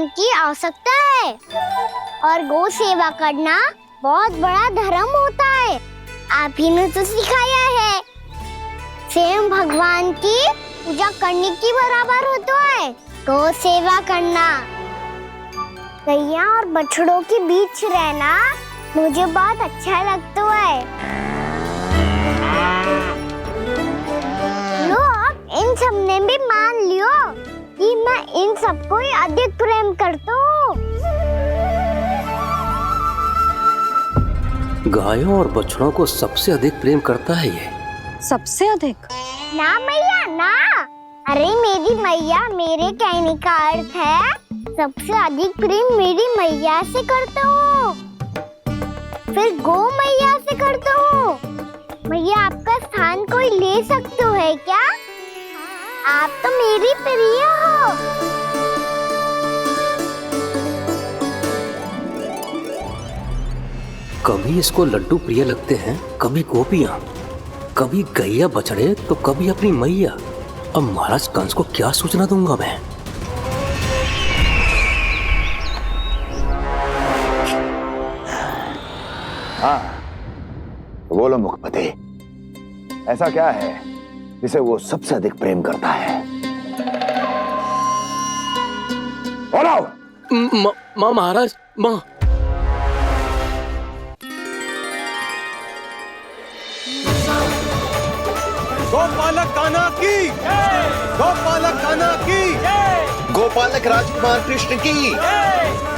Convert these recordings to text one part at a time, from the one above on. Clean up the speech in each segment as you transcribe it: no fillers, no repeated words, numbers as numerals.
धन की आवश्यकता है और गौ सेवा करना बहुत बड़ा धर्म होता है। आप ही ने तो सिखाया है, स्वयं भगवान की पूजा करने की बराबर होता है गौ सेवा करना। गैया और बछड़ों के बीच रहना मुझे बहुत अच्छा लगता है। लो, अब इन सब ने भी मान लियो कि मैं इन सबको ही अधिक प्रेम करता हूँ। गायों और बछड़ों को सबसे अधिक प्रेम करता है ये। सबसे अधिक? ना मैया ना, अरे मेरी मैया, मेरे कहने का अर्थ है सबसे अधिक प्रेम मेरी मैया से करता हूँ, फिर गौ मैया से करता हूँ। मैया, आपका स्थान कोई ले सकते है क्या? आप तो मेरी प्रिय हो। कभी इसको लड्डू प्रिय लगते हैं, कभी गोपियां, कभी गैया बछड़े, तो कभी अपनी मैया। अब महाराज कंस को क्या सूचना दूंगा मैं? हाँ, बोलो मुखपति, ऐसा क्या है जिसे वो सबसे अधिक प्रेम करता है? बोलो। महाराज, माँ। गोपालक कान्हा की, गोपालक कान्हा की, गोपालक राजकुमार कृष्ण की,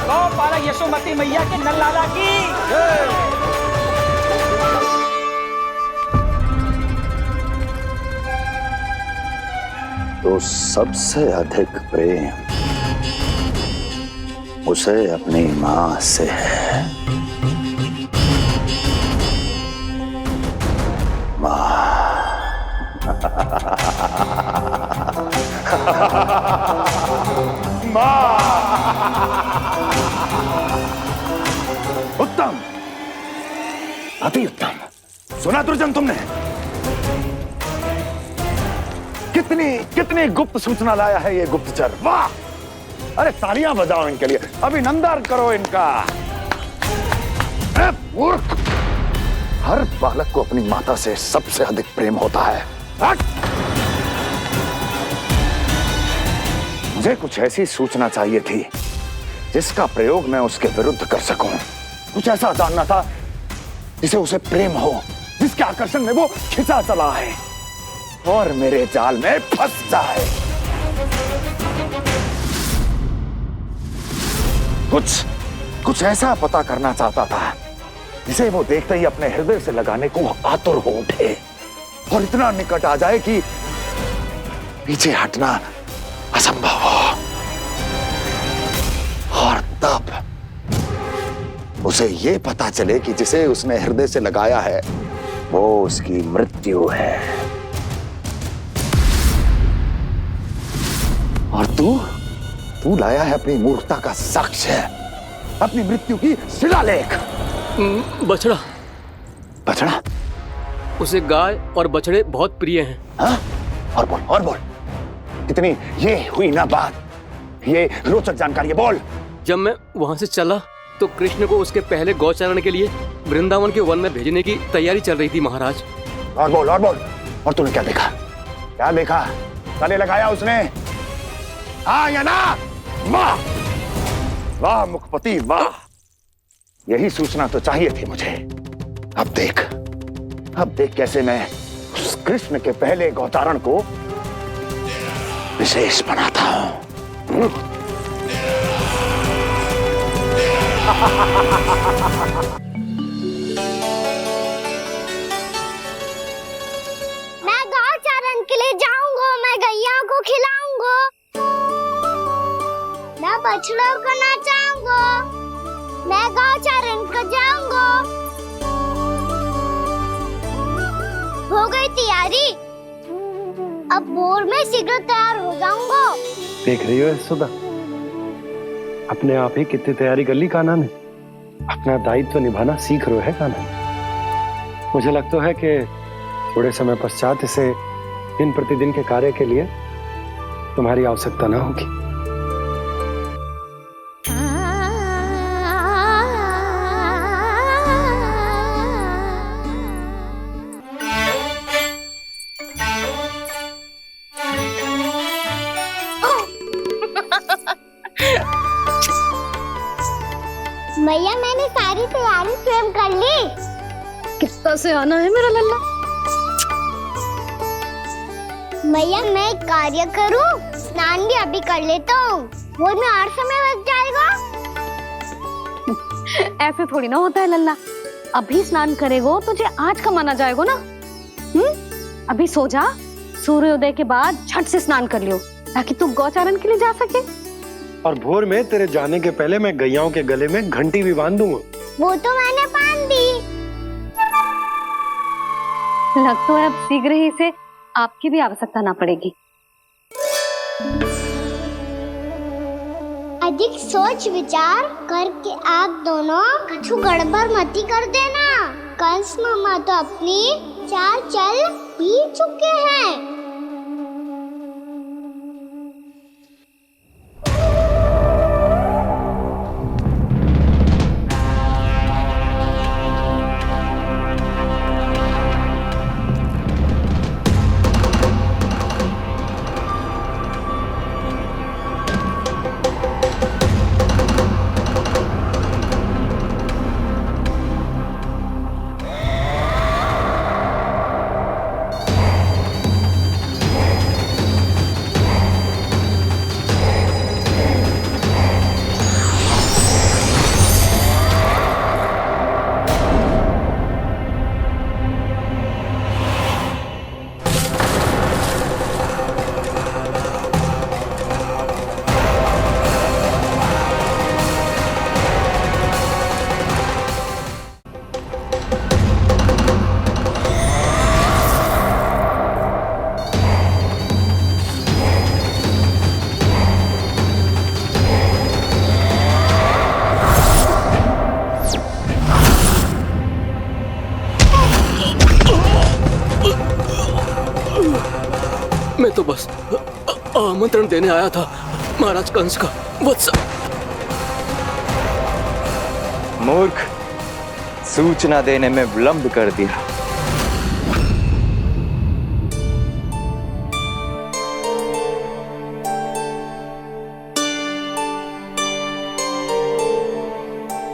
गोपालक यशोमती मैया के नल लाला की। तो सबसे अधिक प्रेम उसे अपनी मां से है। उत्तम, अति उत्तम। सुना दुर्जन तुमने? कितनी गुप्त सूचना लाया है ये गुप्तचर। वाह! अरे तालियां बजाओ इनके लिए, अभिनंदन करो इनका। मूर्ख! हर बालक को अपनी माता से सबसे अधिक प्रेम होता है। मुझे कुछ ऐसी सूचना चाहिए थी जिसका प्रयोग मैं उसके विरुद्ध कर सकूं। कुछ ऐसा जानना था जिसे उसे प्रेम हो, जिसके आकर्षण में वो खिंचा चला है और मेरे जाल में फंस जाए। कुछ ऐसा पता करना चाहता था जिसे वो देखते ही अपने हृदय से लगाने को आतुर हो उठे और इतना निकट आ जाए कि पीछे हटना असंभव हो। और तब उसे ये पता चले कि जिसे उसने हृदय से लगाया है वो उसकी मृत्यु है। और तू लाया है अपनी मूर्खता का साक्ष्य, अपनी मृत्यु की शिलालेख। बछड़ा? उसे गाय और बछड़े बहुत प्रिय हैं। हाँ? और बोल। कितनी ये हुई ना बात, ये रोचक जानकारी है, बोल। जब मैं वहाँ से चला तो कृष्ण को उसके पहले गौचारण के लिए वृंदावन के वन में भेजने की तैयारी चल रही थी महाराज। और बोल। और तूने क्या देखा? गले लगाया उसने? हाँ या ना? वाह मुखपति, वाह! यही सूचना तो चाहिए थी मुझे। अब देख कैसे मैं उस कृष्ण के पहले गौचारण को विशेष बनाता हूं। मैं गौचारण के लिए जाऊंगा, मैं गैया को खिलाऊंगा, मैं बछड़ों को नचाऊंगा, मैं गौचारण को जाऊंगा। हो गई तैयारी, अब भोर में शीघ्र तैयार हो जाऊंगा। देख रही हो यशोदा, अपने आप ही कितनी तैयारी कर ली कान्हा ने। अपना दायित्व निभाना सीख रहे है कान्हा। मुझे लगता है कि थोड़े समय पश्चात इसे दिन प्रतिदिन के कार्य के लिए तुम्हारी आवश्यकता ना होगी। मैया मैंने सारी तैयारी स्वयं कर ली। कितना से आना है मेरा लल्ला। मैया मैं एक कार्य करूं, स्नान भी अभी कर लेता हूँ, वो में और समय बच जाएगा। ऐसे थोड़ी ना होता है लल्ला, अभी स्नान करेगो तुझे आज का माना जाएगा ना। अभी सो जा, सूर्योदय के बाद झट से स्नान कर लियो ताकि तू गौचारण के लिए जा सके। और भोर में तेरे जाने के पहले मैं गैयाओं के गले में घंटी भी बांध दूंगा। वो तो मैंने बांध दी। लग तो है अब शीघ्र ही से आपकी भी आवश्यकता ना पड़ेगी। अधिक सोच विचार करके आप दोनों कछु गड़बड़ मती कर देना। कंस मामा तो अपनी चाल चल ही चुके हैं। मैं तो बस आमंत्रण देने आया था महाराज कंस का। वत्स मूर्ख, सूचना देने में विलंब कर दिया।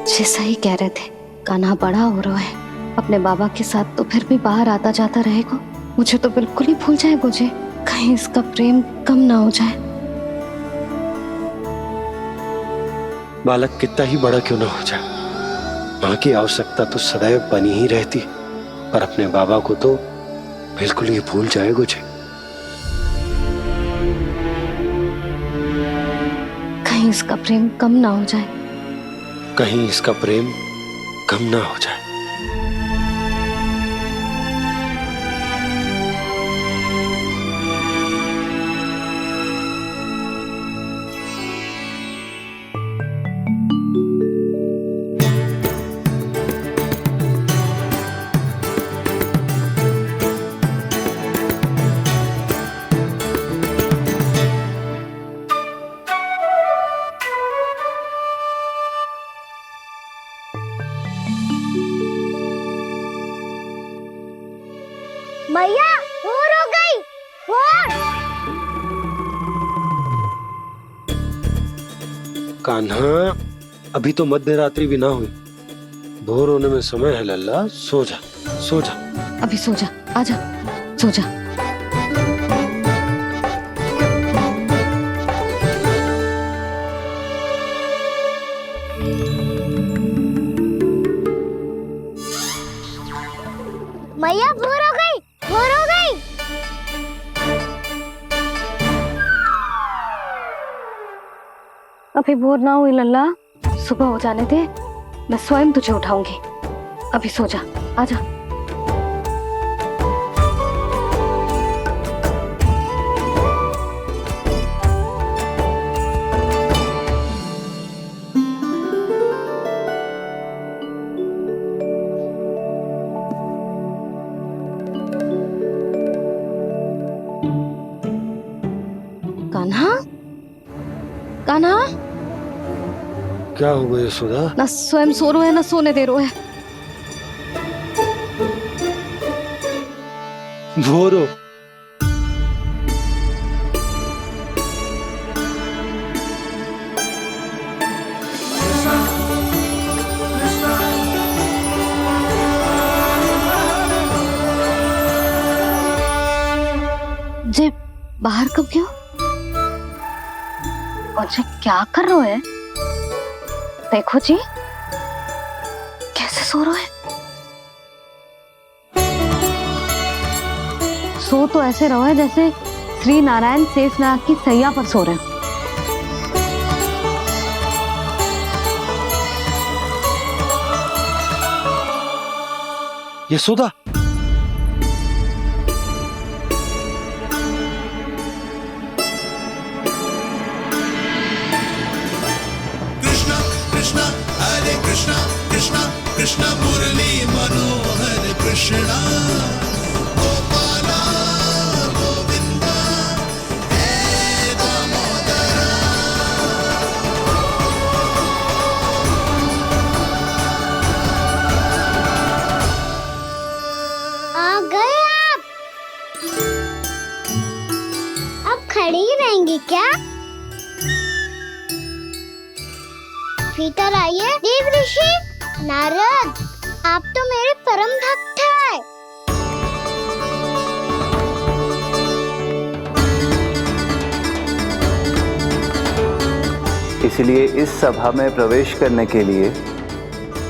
जैसा ही कह रहे थे, कान्हा बड़ा हो रहा है, अपने बाबा के साथ तो फिर भी बाहर आता जाता रहेगा। मुझे तो बिल्कुल ही भूल जाएगा जी, कहीं इसका प्रेम कम ना हो जाए। बालक कितना ही बड़ा क्यों ना हो जाए, माँ की आवश्यकता तो सदैव बनी ही रहती, पर अपने बाबा को तो बिल्कुल ही भूल जाएगा जी। कहीं इसका प्रेम कम ना हो जाए, कहीं इसका प्रेम कम ना हो जाए। भैया भोर हो गई, भोर। कान्हा, अभी तो मध्य रात्रि भी ना हुई, भोर होने में समय है लल्ला। सो जा, सो जा। अभी सो जा, आजा, सो जा। मैया भोर हो गई, भोर हो गई। अभी भोर ना हुई लल्ला, सुबह हो जाने दे, मैं स्वयं तुझे उठाऊंगी। अभी सो जा, आजा। कान्हा, कान्हा, क्या हो गया यशोदा? ना स्वयं सो रहे है ना सोने दे रहे है। भोरो, बाहर कब क्यों? अच्छा क्या कर रहे है? देखो जी कैसे सो रहे हैं। सो तो ऐसे रहो है जैसे श्री नारायण शेषनाग की सैया पर सो रहे हैं। यशोदा, कृष्णा कृष्णा हरे कृष्णा कृष्णा कृष्णा मुरली मनोहर कृष्णा गोपाला गोविंदा हे दामोदरा। आ गए आप। अब खड़ी ही रहेंगी क्या? भीतर आइए देव ऋषि। नारद, आप तो मेरे परम भक्त हैं। इसलिए इस सभा में प्रवेश करने के लिए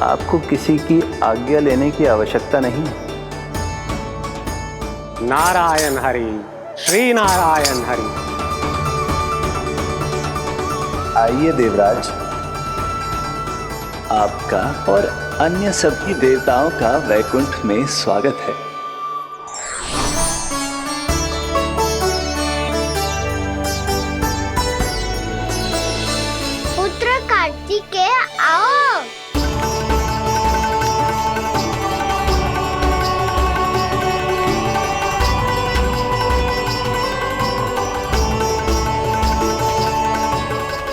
आपको किसी की आज्ञा लेने की आवश्यकता नहीं है। नारायण हरि, श्री नारायण हरि। आइए देवराज, आपका और अन्य सभी देवताओं का वैकुंठ में स्वागत है। पुत्र कार्तिकेय आओ।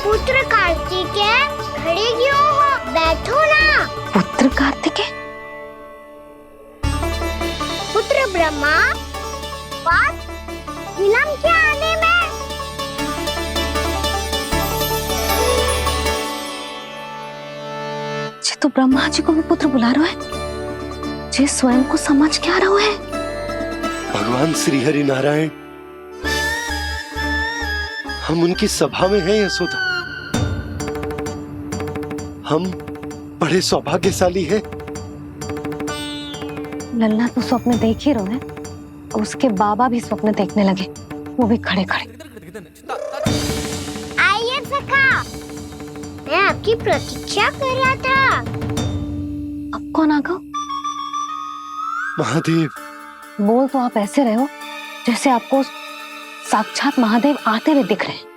पुत्र कार्तिकेय खड़े क्यों हो? बैठो ना। पुत्र कार्तिकेय? पुत्र ब्रह्मा, बात विलंब क्या आने में? जे तो ब्रह्मा जी को भी पुत्र बुला रहे हैं, जे स्वयं को समझ क्या रहे है। भगवान श्री हरि नारायण, हम उनकी सभा में हैं यशोदा। हम बड़े सौभाग्यशाली हैं। लल्ला तो स्वप्न देख ही रहे हैं, उसके बाबा भी स्वप्न देखने लगे, वो भी खड़े खड़े। आइए सखा, मैं आपकी प्रतीक्षा कर रहा था। अब कौन आ गया? महादेव। बोल तो आप ऐसे रहे हो जैसे आपको साक्षात महादेव आते हुए दिख रहे हैं।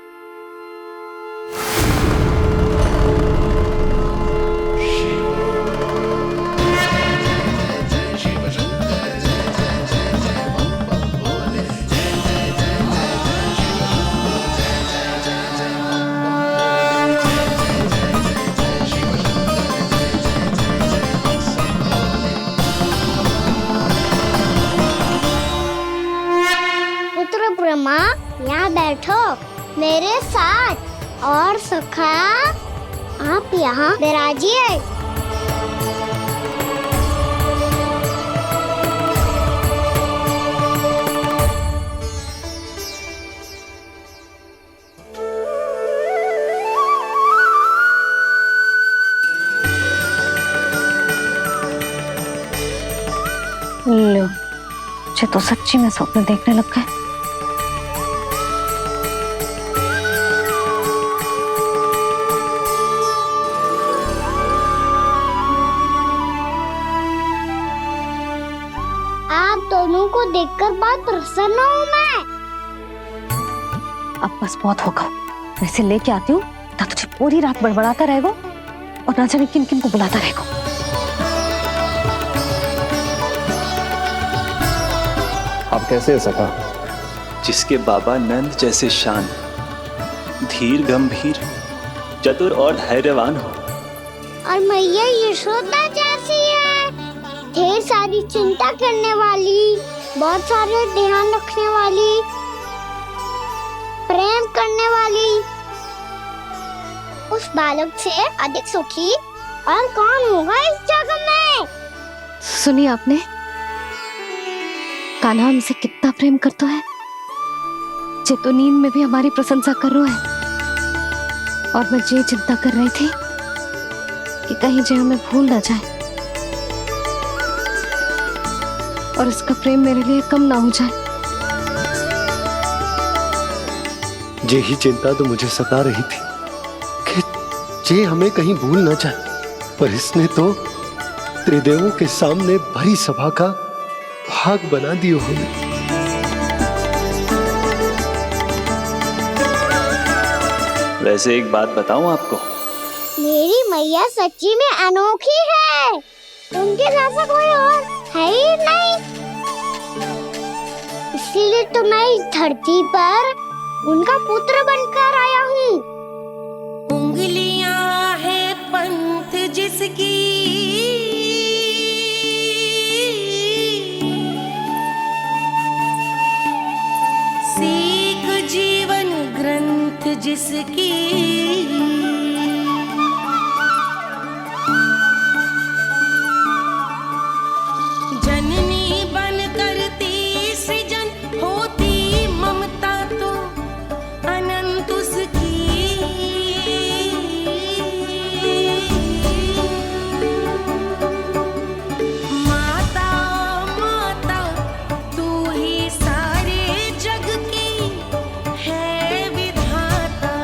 ब्रह्मा, यहाँ बैठो मेरे साथ। और सखा, आप यहाँ विराजिए। लो, मुझे तो सच्ची में स्वप्न देखने लग गए। आप दोनों को देखकर बहुत प्रसन्न हूँ मैं। अब बस बहुत होगा, मैं इसे लेके आती हूँ, ना तुझे पूरी रात बड़बड़ाता रहेगा और ना जाने किन किन को बुलाता रहेगा। आप कैसे सका? जिसके बाबा नंद जैसे शान, धीर गंभीर, चतुर और धैर्यवान हो, और मैया यशोदा जैसी है, ढेर सारी चिंता करने वाली, बहुत सारे ध्यान रखने वाली, प्रेम करने वाली। उस बालक से अधिक सुखी और कौन होगा इस जगत में? सुनिए आपने, कान्हा हमसे कितना प्रेम करता है, जे तो नींद में भी हमारी प्रशंसा कर रहा है, और मैं ये चिंता कर रही थी कि कहीं जे हमें भूल ना जाए और इसका प्रेम मेरे लिए कम ना हो जाए। यही चिंता तो मुझे सता रही थी कि जे हमें कहीं भूल ना जाए, पर इसने तो त्रिदेवों के सामने भरी सभा का भाग बना दियो हमें। वैसे एक बात बताऊं आपको, मेरी मैया सच्ची में अनोखी है, उनके जैसा कोई और है ही नहीं। इसलिए तो मैं इस धरती पर उनका पुत्र बनकर आया हूँ। उंगलियां है पंथ जिसकी, सीख जीवन ग्रंथ जिसकी, जननी बन करती सृजन होती ममता तो अनंत उसकी। माता माता तू ही सारे जग की है विधाता,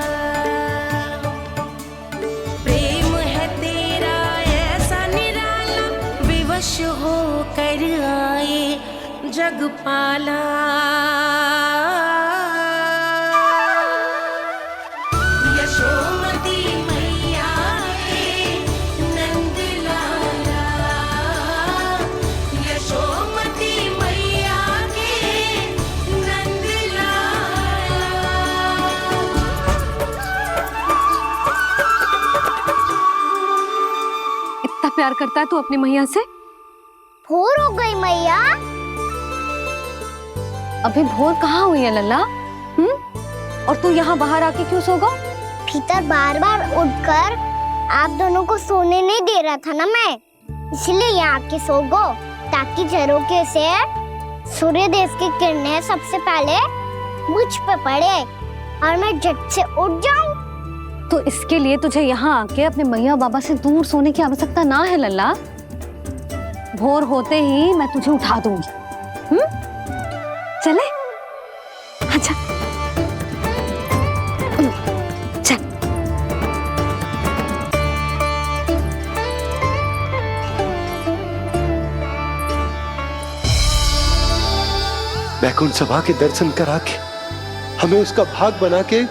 प्रेम है तेरा ऐसा निराला, विवश हो कर आए जग पाला। यशोमती मैया के नंद लाला, यशोमती मैया के नंद लाला। इतना प्यार करता है तू अपनी मैया से? भोर हो गई मैया। अभी भोर कहाँ हुई है लल्ला? और तू यहाँ बाहर आके क्यों सो गो? भीतर बार बार उठकर आप दोनों को सोने नहीं दे रहा था ना मैं, इसलिए यहाँ आके सो गो, ताकि झरोखे से सूर्य देव की किरणें सबसे पहले मुझ पे पड़े और मैं झट से उठ जाऊं। तो इसके लिए तुझे यहाँ आके अपने मैया बाबा से दूर सोने की आवश्यकता ना है लल्ला। भोर होते ही मैं तुझे उठा दूंगी। चले? अच्छा चल। बैकुंठ सभा के दर्शन करा के हमें उसका भाग बना के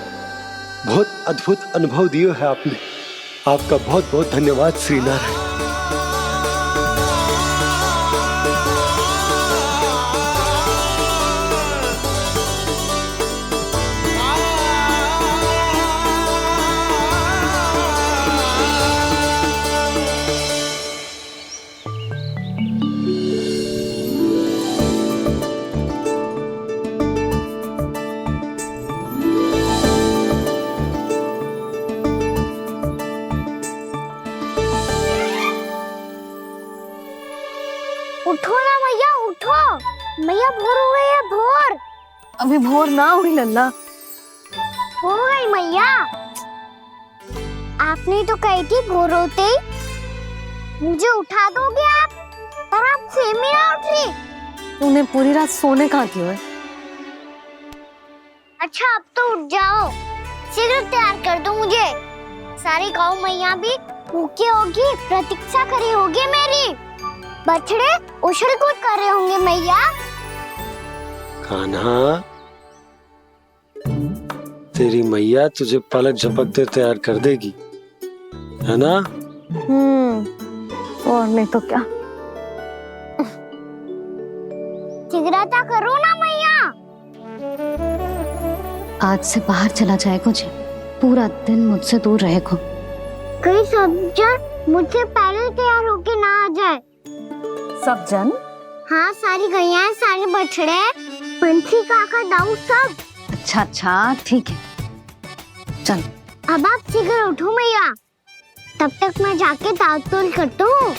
बहुत अद्भुत अनुभव दियो है आपने। आपका बहुत बहुत धन्यवाद श्री नारायण। उठो ना मैया, उठो। मैया भोर हो गई है, भोर। अभी भोर ना हुई लल्ला। हो गई मैया। आपने तो कही थी भोर होते ही मुझे उठा दोगे आप, पर आप सेम ही ना उठ रही। तूने पूरी रात सोने कहाँ की है? अच्छा अब तो उठ जाओ, शीघ्र तैयार कर दो मुझे। सारी गौ मैया भी भूखी होगी, प्रतीक्षा करी होगी मेरी। बछड़े उछल कूद कर रहे होंगे मैया। कान्हा, तेरी मैया तुझे पलक झपकते तैयार कर देगी, है ना? और नहीं तो क्या। शीघ्रता करो ना मैया। आज से बाहर चला जाएगा जी, पूरा दिन मुझसे दूर रहेगा। कहीं सब जन मुझसे पहले तैयार होके ना आ जाए। सब जन? हाँ, सारी गैया, सारे बछड़े, पंछी, काका, दाऊ सब। अच्छा अच्छा ठीक है, चल। अब आप शीघ्र उठो मैया, तब तक मैं जाके ताल-तोल करता हूँ।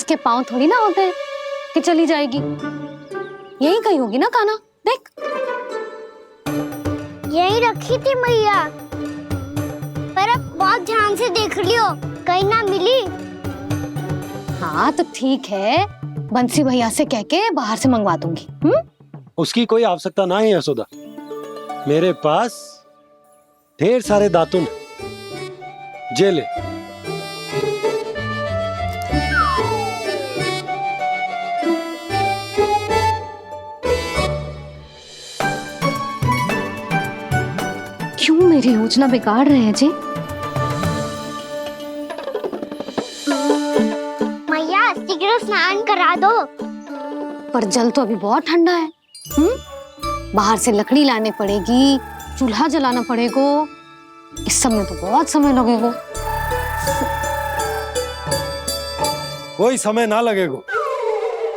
इसके पाँव थोड़ी ना होते हैं कि चली जाएगी। यही कहीं होगी ना कान्हा, देख। यही रखी थी मैया, पर अब बहुत ध्यान से देख लियो, कहीं ना मिली। हाँ तो ठीक है, बंसी भैया से कह के बाहर से मंगवा दूंगी। उसकी कोई आवश्यकता ना है यशोदा, मेरे पास ढेर सारे दातुन जे ले। क्यों मेरी योजना बिगाड़ रहे हैं जी? मैया शीघ्र स्नान करा दो। पर जल तो अभी बहुत ठंडा है। बाहर से लकड़ी लाने पड़ेगी, चूल्हा जलाना पड़ेगा, इस सब में तो बहुत समय लगेगा। कोई समय ना लगेगा,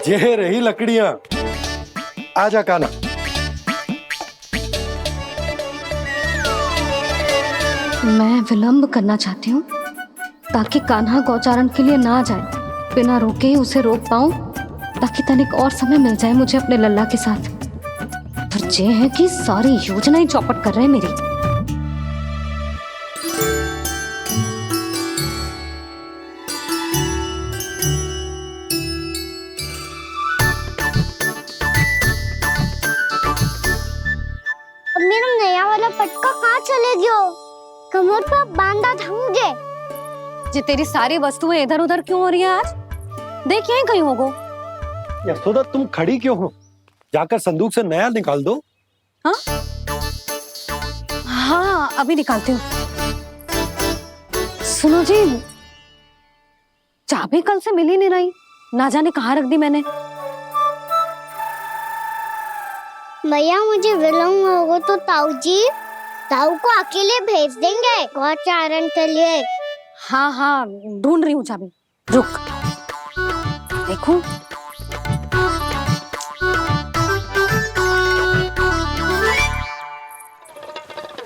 ये रही लकड़ियां। आजा कान्हा। मैं विलंब करना चाहती हूँ ताकि कान्हा गौचारण के लिए ना जाए, बिना रोके ही उसे रोक पाऊं, ताकि तनिक और समय मिल जाए मुझे अपने लल्ला के साथ। पर ये है कि सारी योजना ही चौपट कर रहे हैं मेरी। अब मेरा नया वाला पटका कहाँ चले गयो? कमर पर बांधा था मुझे। ये तेरी सारी वस्तुएं इधर उधर क्यों हो रही है आज? देख यहीं कहीं होगो। यशोदा तुम खड़ी क्यों हो? जाकर संदूक से नया निकाल दो। हाँ हाँ अभी निकालती हूँ। सुनो जी, चाबी कल से मिल ही नहीं रही, ना जाने कहाँ रख दी मैंने। भैया मुझे विलम्ब होगा तो ताऊ को अकेले भेज देंगे गौचारण के लिए। हाँ हाँ ढूंढ रही हूँ चाबी, रुक। देखो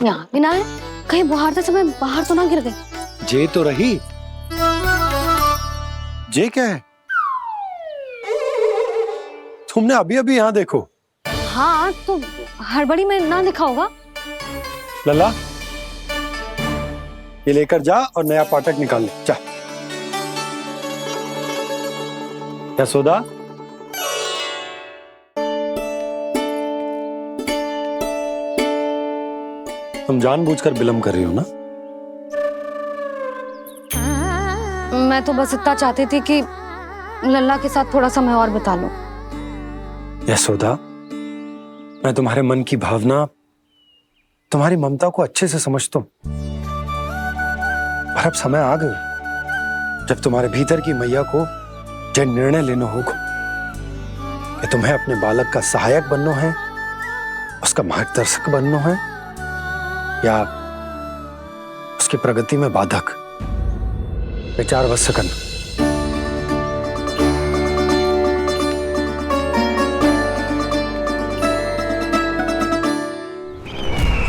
यहाँ भी ना है, कहीं बुहारते समय बाहर तो ना गिर गई। जे तो रही। जे क्या है? तुमने अभी अभी यहाँ देखो। हाँ तो हड़बड़ी में ना दिखा होगा। लल्ला ये लेकर जा और नया पाठक निकाल ले, जा। यशोदा तुम जानबूझकर विलंब कर रही हो ना? मैं तो बस इतना चाहती थी कि लल्ला के साथ थोड़ा समय और बिता लूं। यशोदा मैं तुम्हारे मन की भावना, तुम्हारी ममता को अच्छे से समझता हूं, पर अब समय आ गया जब तुम्हारे भीतर की मैया को यह निर्णय लेना होगा कि तुम्हें अपने बालक का सहायक बनना है, उसका मार्गदर्शक बनना है, या उसकी प्रगति में बाधक। विचार अवश्य करना।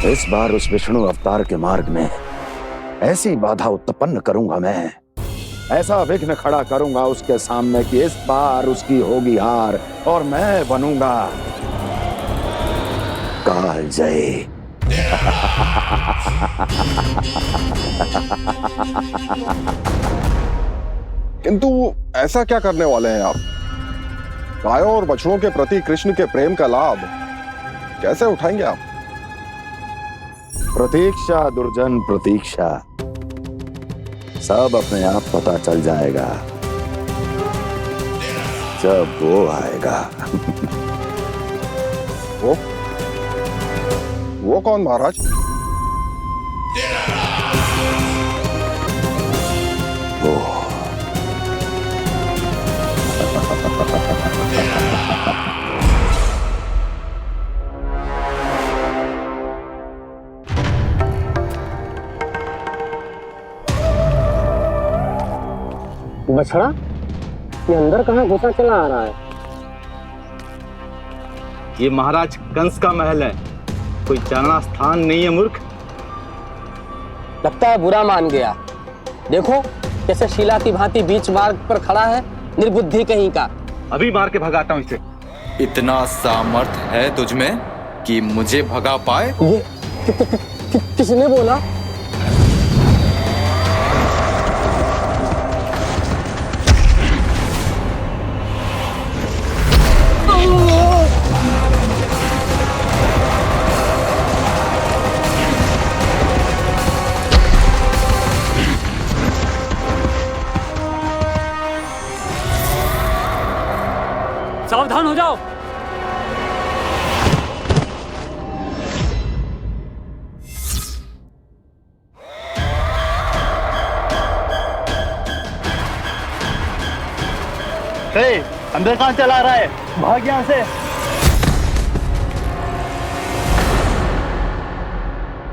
इस बार उस विष्णु अवतार के मार्ग में ऐसी बाधा उत्पन्न करूंगा मैं, ऐसा विघ्न खड़ा करूंगा उसके सामने कि इस बार उसकी होगी हार और मैं बनूंगा कालजयी। किंतु ऐसा क्या करने वाले हैं आप? गायों और बछड़ों के प्रति कृष्ण के प्रेम का लाभ कैसे उठाएंगे आप? प्रतीक्षा दुर्जन प्रतीक्षा, सब अपने आप पता चल जाएगा जब वो आएगा। वो कौन महाराज? वो बछड़ा ये अंदर कहाँ घुसा चला आ रहा है? ये महाराज कंस का महल है, कोई चारणा स्थान नहीं है मूर्ख। लगता है बुरा मान गया। देखो कैसे शीला की भांति बीच मार्ग पर खड़ा है निर्बुद्धि कहीं का। अभी मार के भगाता हूँ इसे। इतना सामर्थ है तुझमें कि मुझे भगा पाए? ये किसने बोला? सावधान हो जाओ। अंदर कहाँ चला रहा है? भाग यहाँ से।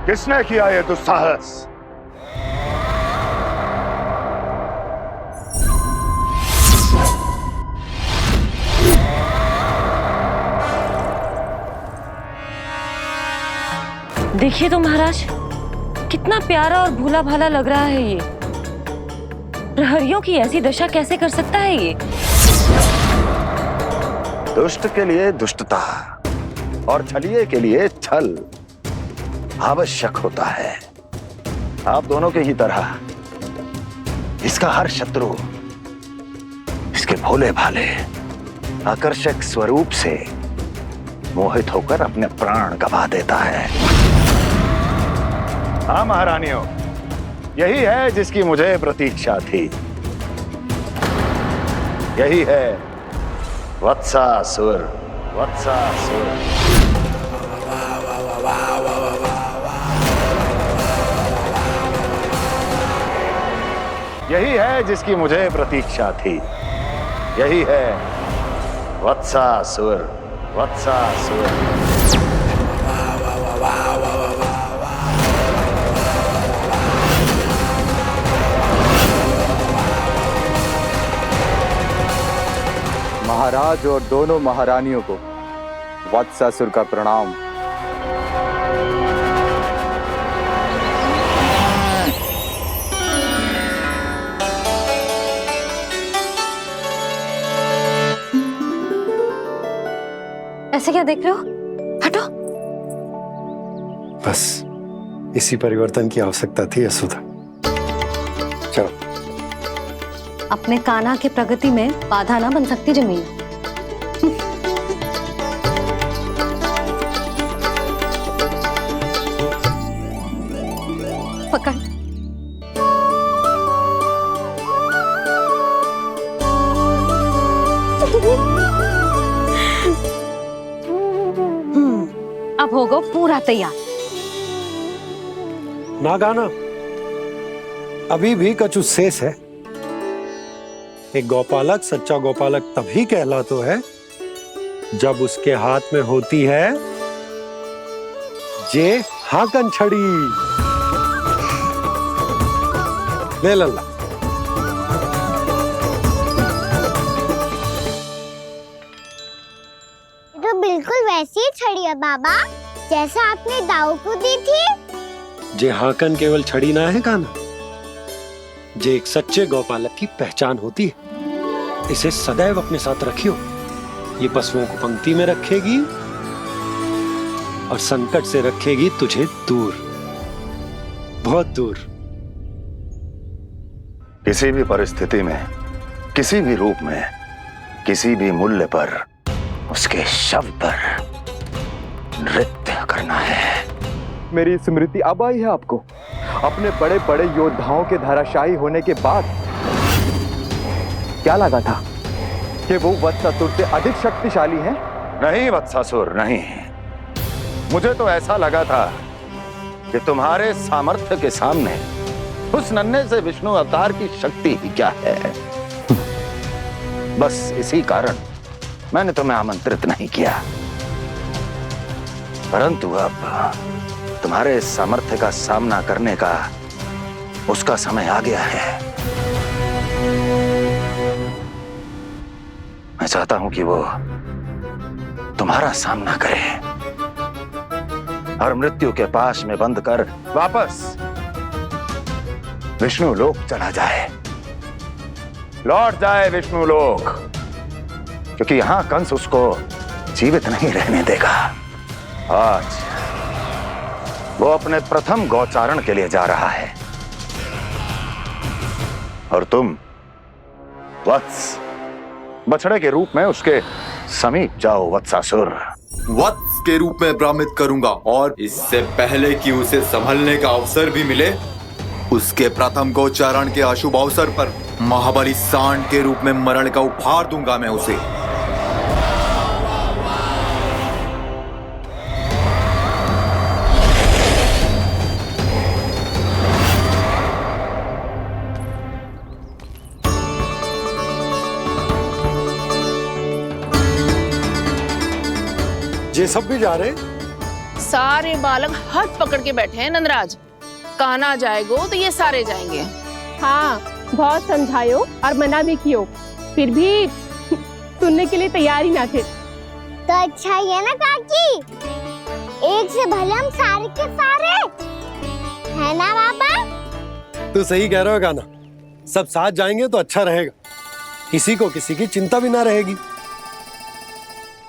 किसने किया ये दुस्साहस? देखिए तो महाराज, कितना प्यारा और भोला भाला लग रहा है ये। प्रहरियों की ऐसी दशा कैसे कर सकता है ये? दुष्ट के लिए दुष्टता और छलिए के लिए छल आवश्यक होता है। आप दोनों के ही तरह इसका हर शत्रु इसके भोले भाले आकर्षक स्वरूप से मोहित होकर अपने प्राण गंवा देता है। हाँ महारानियों, यही है जिसकी मुझे प्रतीक्षा थी। यही है वत्सासुर। वत्सासुर। यही है जिसकी मुझे प्रतीक्षा थी। यही है वत्सासुर। वत्सासुर। महाराज और दोनों महारानियों को वत्सासुर का प्रणाम। ऐसे क्या देख रहे हो? हटो। बस इसी परिवर्तन की आवश्यकता थी यशोदा। चलो। अपने कान्हा की प्रगति में बाधा ना बन सकती जमीन। पकड़। अब होगा पूरा तैयार। ना गाना, अभी भी कछु शेष है। एक गौपालक सच्चा गौपालक तभी कहलाता है जब उसके हाथ में होती है जे हाकन छड़ी। ले लल्ला। तो बिल्कुल वैसी ही छड़ी है बाबा, जैसा आपने दाऊ को दी थी। जे हाकन केवल छड़ी ना है कान्हा, जे एक सच्चे गौपालक की पहचान होती है। इसे सदैव अपने साथ रखियो। ये पशुओं को पंक्ति में रखेगी और संकट से रखेगी तुझे दूर, बहुत दूर। किसी भी परिस्थिति में, किसी भी रूप में, किसी भी मूल्य पर उसके शव पर नृत्य करना है। मेरी स्मृति अब आई है आपको? अपने बड़े बड़े योद्धाओं के धराशायी होने के बाद क्या लगा था कि वो वत्सासुर से अधिक शक्तिशाली हैं? नहीं वत्सासुर, नहीं। मुझे तो ऐसा लगा था कि तुम्हारे सामर्थ्य के सामने उस नन्हे से विष्णु अवतार की शक्ति ही क्या है। बस इसी कारण मैंने तुम्हें आमंत्रित नहीं किया। परंतु अब तुम्हारे सामर्थ्य का सामना करने का उसका समय आ गया है। मैं चाहता हूं कि वो तुम्हारा सामना करे और मृत्यु के पाश में बंद कर वापस विष्णु लोक चला जाए। लौट जाए विष्णु लोक, क्योंकि यहां कंस उसको जीवित नहीं रहने देगा। आज वो अपने प्रथम गौचारण के लिए जा रहा है और तुम वत्स बछड़े के रूप में उसके समीप जाओ वत्सासुर। वत्स के रूप में भ्रमित करूंगा और इससे पहले कि उसे संभलने का अवसर भी मिले, उसके प्रथम गोचारण के अशुभ अवसर पर महाबली सांड के रूप में मरण का उपहार दूंगा मैं उसे। ये सब भी जा रहे? सारे बालक हाथ पकड़ के बैठे हैं नंदराज। कान्हा जाएगो तो ये सारे जाएंगे। हाँ, बहुत समझायो और मना भी कियो, फिर भी सुनने के लिए तैयार ही ना थे। तो अच्छा ही है ना काकी, एक से भले हम सारे के सारे, है ना बाबा? तू सही कह रहा हो कान्हा, सब साथ जाएंगे तो अच्छा रहेगा, किसी को किसी की चिंता भी ना रहेगी,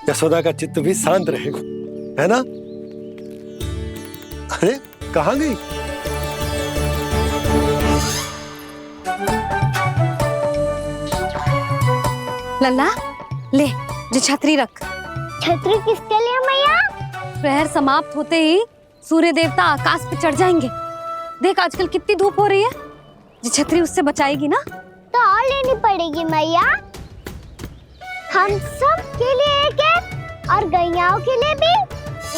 यशोदा का चित्त भी शांत रहेगा, है ना? अरे कहाँ गई? लल्ला ले, जो छतरी रख। छतरी किसके लिए मैया? प्रहर समाप्त होते ही सूर्य देवता आकाश पे चढ़ जाएंगे। देख आजकल कितनी धूप हो रही है, जो छतरी उससे बचाएगी ना। तो और लेनी पड़ेगी मैया, हम सब के लिए एक एक और गैयाओं के लिए भी,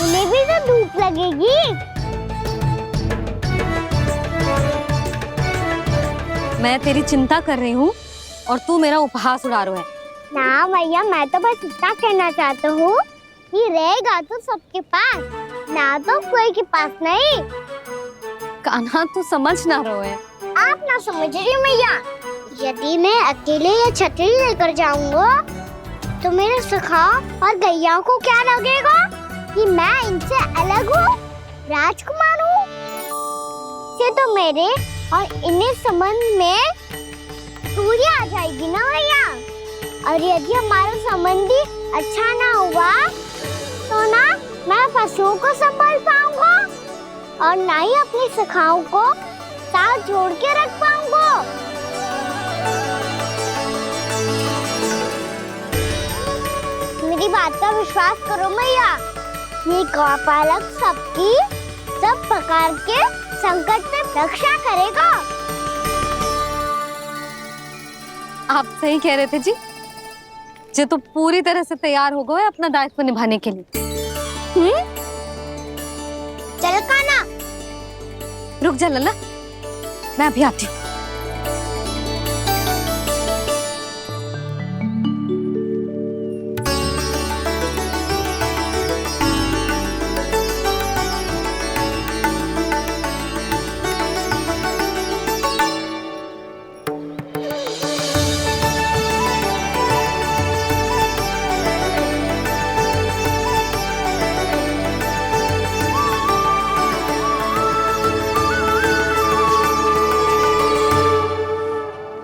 उन्हें भी तो धूप लगेगी। मैं तेरी चिंता कर रही हूँ और तू मेरा उपहास उड़ा रहा है। ना भैया, मैं तो बस इतना कहना चाहता हूँ कि रहेगा तो सबके पास, ना तो कोई के पास नहीं। कान्हा तू समझ ना रहो है। आप ना समझ रही मैया, यदि मैं अकेले ये छतरी लेकर जाऊंगा तो मेरे सखा और गैया को क्या लगेगा कि मैं इनसे अलग हूँ, राजकुमार हूँ। ये तो मेरे और इन्हें संबंध में दूरी आ जाएगी ना भैया। और यदि हमारा संबंधी अच्छा ना हुआ तो ना मैं पशुओं को संभाल पाऊंगा और ना ही अपनी सखाओं को साथ जोड़ के रख पाऊंगा। मेरी बात का विश्वास करो मैया, ये गौपालक सबकी सब प्रकार के संकट से रक्षा करेगा। आप सही कह रहे थे जी, जो तो पूरी तरह से तैयार हो गए अपना दायित्व निभाने के लिए। चल कान्हा, रुक जा लल्ला, मैं अभी आती हूँ।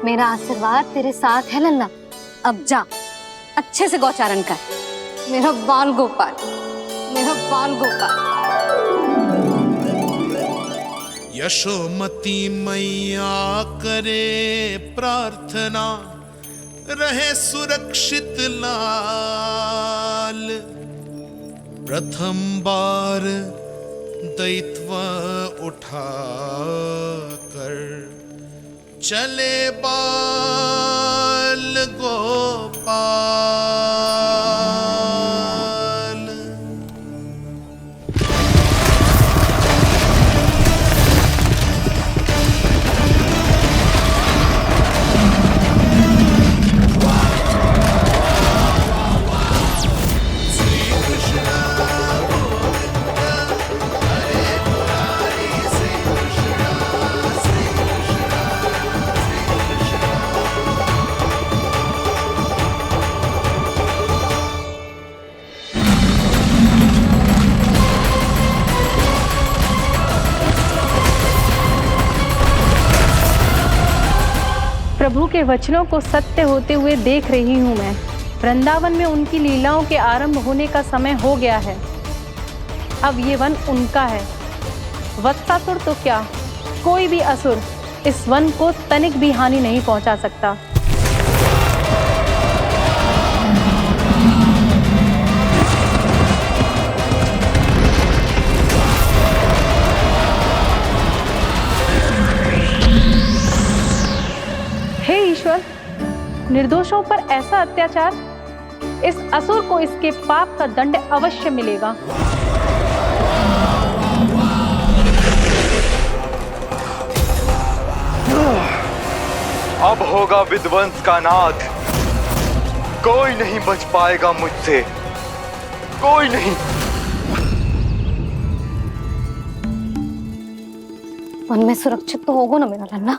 मेरा आशीर्वाद तेरे साथ है लल्ला। अब जा, अच्छे से गौचारण कर। मेरा बाल गोपाल, मेरा बाल गोपाल। यशोमती मैया करे प्रार्थना, रहे सुरक्षित लाल। प्रथम बार दैत्व उठा कर चले बाल गोपाल। प्रभु के वचनों को सत्य होते हुए देख रही हूँ मैं। वृंदावन में उनकी लीलाओं के आरंभ होने का समय हो गया है। अब ये वन उनका है। वत्सासुर तो क्या, कोई भी असुर इस वन को तनिक भी हानि नहीं पहुंचा सकता। हे ईश्वर, निर्दोषों पर ऐसा अत्याचार, इस असुर को इसके पाप का दंड अवश्य मिलेगा। अब होगा विध्वंस का नाद। कोई नहीं बच पाएगा मुझसे, कोई नहीं। वन में सुरक्षित तो होगा ना मेरा लल्ला?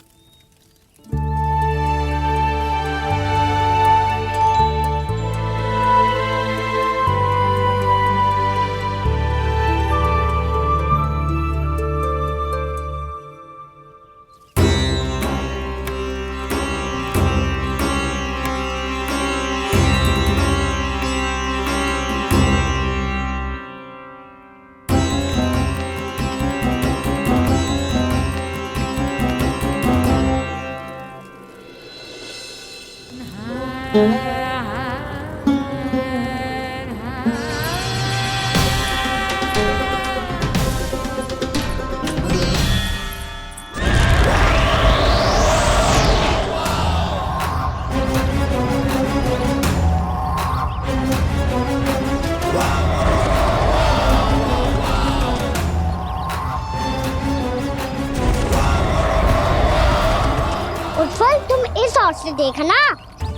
उत्पल, तुम इस ओर से देखना,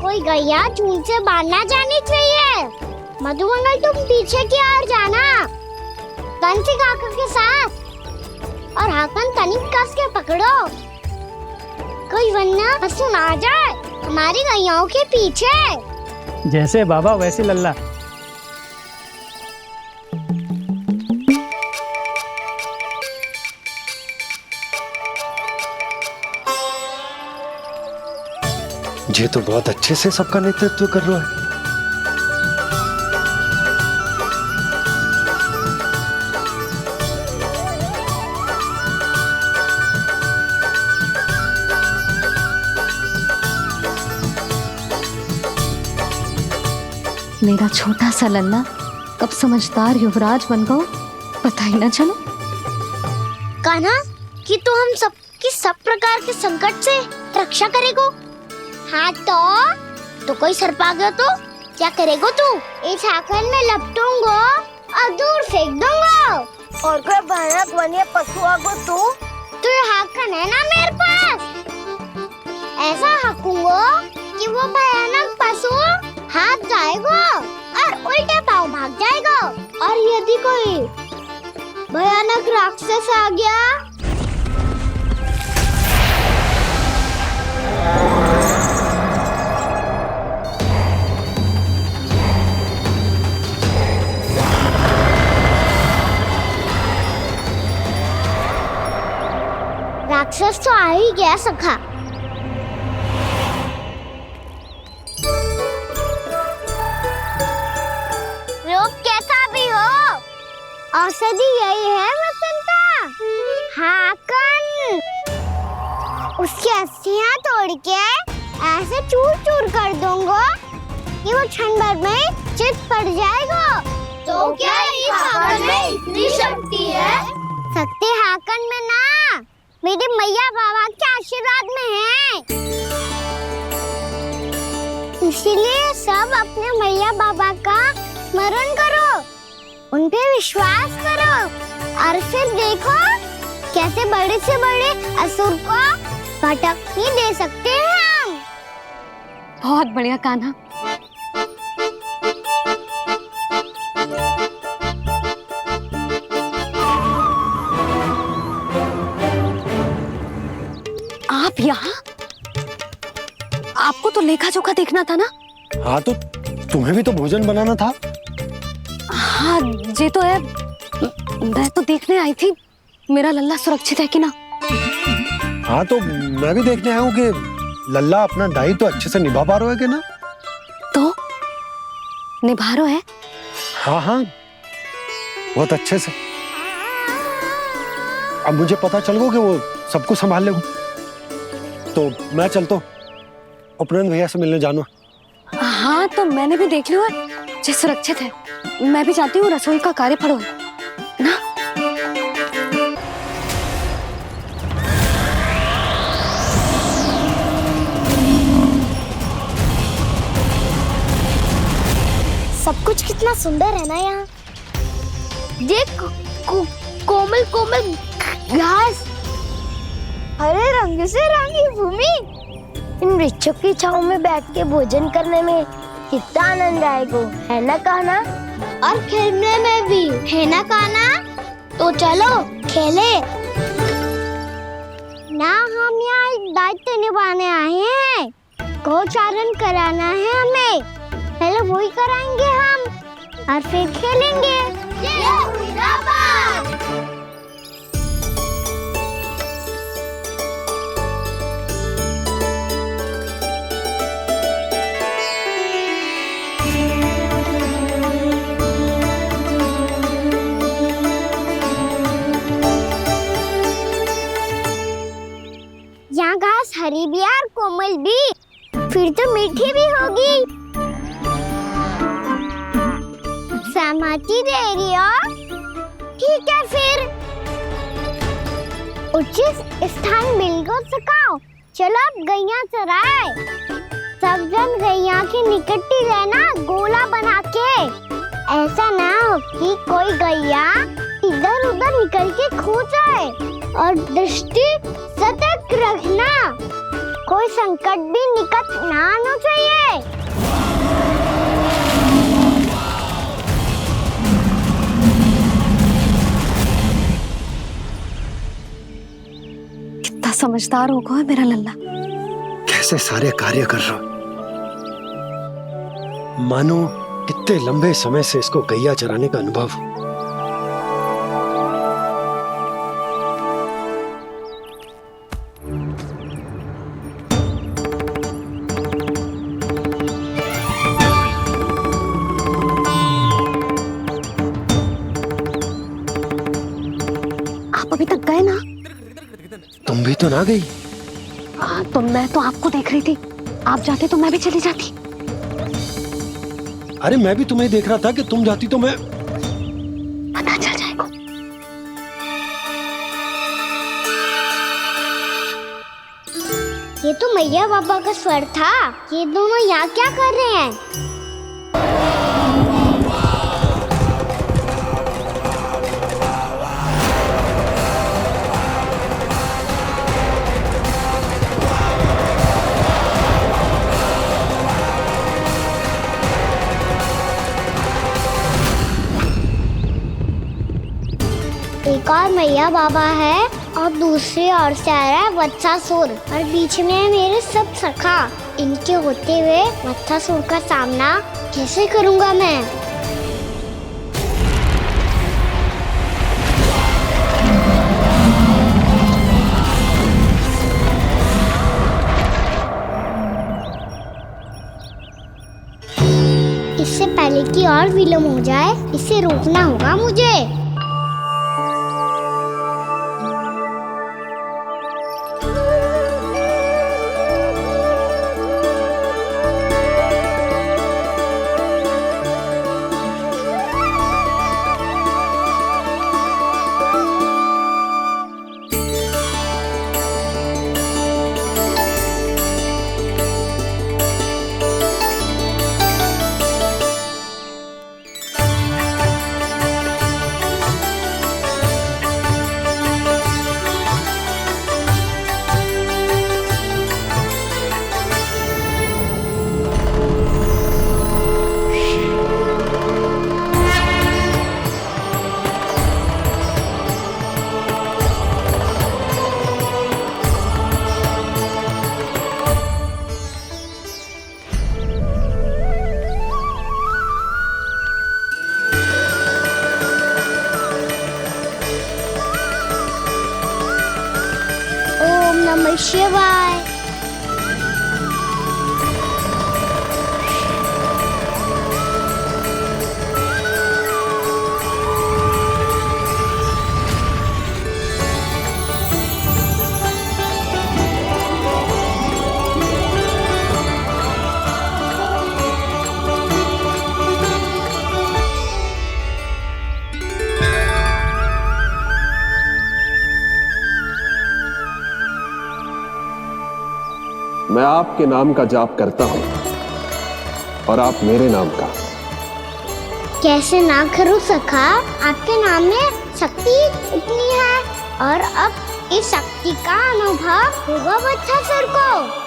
कोई गैया चून से बाहर ना जानी चाहिए। मधुमंगल, तुम पीछे की ओर जाना, कंसी काका के साथ, और हाकन तनिक कस के पकड़ो, कोई वरना पशु ना जाए हमारी गैयाओं के पीछे। जैसे बाबा वैसे लल्ला। ये तो बहुत अच्छे से सबका नेतृत्व कर रहा है। मेरा छोटा सा लल्ला कब समझदार युवराज बन गो पता ही ना चलो। कान्हा, कि तू हम सबकी सब प्रकार के संकट से रक्षा करेगो। हाँ तो कोई सर्प आ गया तो क्या करेगो तू? इस हाकन में लपटूंगा और दूर फेंक दूंगा। और कोई भयानक वन्य पशु आगो तो ये हाकन है ना मेरे पास, ऐसा हाकूंगा कि वो भयानक पशु हाथ जाएगा और उल्टे पांव भाग जाएगा। और यदि कोई भयानक राक्षस आ गया राक्षस तो आ ही गया सखा। रूप कैसा भी हो, औषधि यही है वसंता। हाकन उसकी अस्थियां तोड़ के ऐसे चूर चूर कर दूंगा कि वो क्षण भर में चित पड़ जाएगा। तो क्या इस हाकन में इतनी शक्ति है? शक्ति हाकन में ना, मेरे मैया बाबा के आशीर्वाद में है। इसीलिए सब अपने मैया बाबा का स्मरण करो, उन पे विश्वास करो और फिर देखो कैसे बड़े से बड़े असुर को भटक ही दे सकते हैं हम। बहुत बढ़िया कान्हा। आप यहाँ? आपको तो लेखा जोखा देखना था ना? हाँ तो तुम्हें भी तो भोजन बनाना था। हाँ ये तो है, मैं तो देखने आई थी मेरा लल्ला सुरक्षित है कि ना। हाँ तो मैं भी देखने आया हूँ कि लल्ला अपना दायित्व तो अच्छे से निभा पा रहे है कि ना? तो निभा रहे है? हाँ हाँ, बहुत अच्छे से। अब मुझे पता चल गो कि वो सबको संभाल ले, तो मैं चलता हूँ, उपनंद भैया से मिलने जाना। हाँ तो मैंने भी देख लिया है, जे सुरक्षित है। मैं भी चाहती हूँ रसोई का कार्य पड़ो ना। सब कुछ कितना सुंदर है ना यहाँ। देख कोमल कोमल घास, हरे रंग से रंगी भूमि। इन वृक्षों की छांव में बैठ के भोजन करने में कितना आनंद आएगा, है ना कान्हा? और खेलने में भी, है ना कान्हा? तो चलो खेले ना। हम यहाँ एक दायित्व निभाने आए हैं, गोचारण कराना है हमें। पहले वही कराएंगे हम और फिर खेलेंगे। यहाँ घास हरी भी और कोमल भी, फिर तो मीठी भी होगी। सहमति दे रही हो? ठीक है फिर उचित स्थान मिलकर सकाओ। चलो अब गैया चराए। सब जन गैया के निकट ही रहना, गोला बना के। ऐसा ना हो कि कोई गैया इधर उधर निकल के खो जाए। और दृष्टि सतर्क रखना, कोई संकट भी निकट ना आना चाहिए। कितना समझदार होगा है मेरा लल्ला। कैसे सारे कार्य कर रहा, मानो कितने लंबे समय से इसको गैया चराने का अनुभव हो। अभी तक गए ना? तुम भी तो ना गई। तो मैं तो आपको देख रही थी, आप जाते तो मैं भी चली जाती। अरे मैं भी तुम्हें देख रहा था कि तुम जाती तो मैं। पता चल जाएगा। ये तो मैया बाबा का स्वर था। ये दोनों यहाँ क्या कर रहे हैं? एक और मैया बाबा है और दूसरी ओर से आ रहा है वत्सासुर, और बीच में है मेरे सब सखा। इनके होते हुए वत्सासुर का सामना कैसे करूंगा मैं? इससे पहले कि और विलम्ब हो जाए, इसे रोकना होगा मुझे। नमः शिवाय। मैं आपके नाम का जाप करता हूं और आप मेरे नाम का। कैसे ना करूं सखा, आपके नाम में शक्ति इतनी है और अब इस शक्ति का अनुभव होगा वत्सासुर को।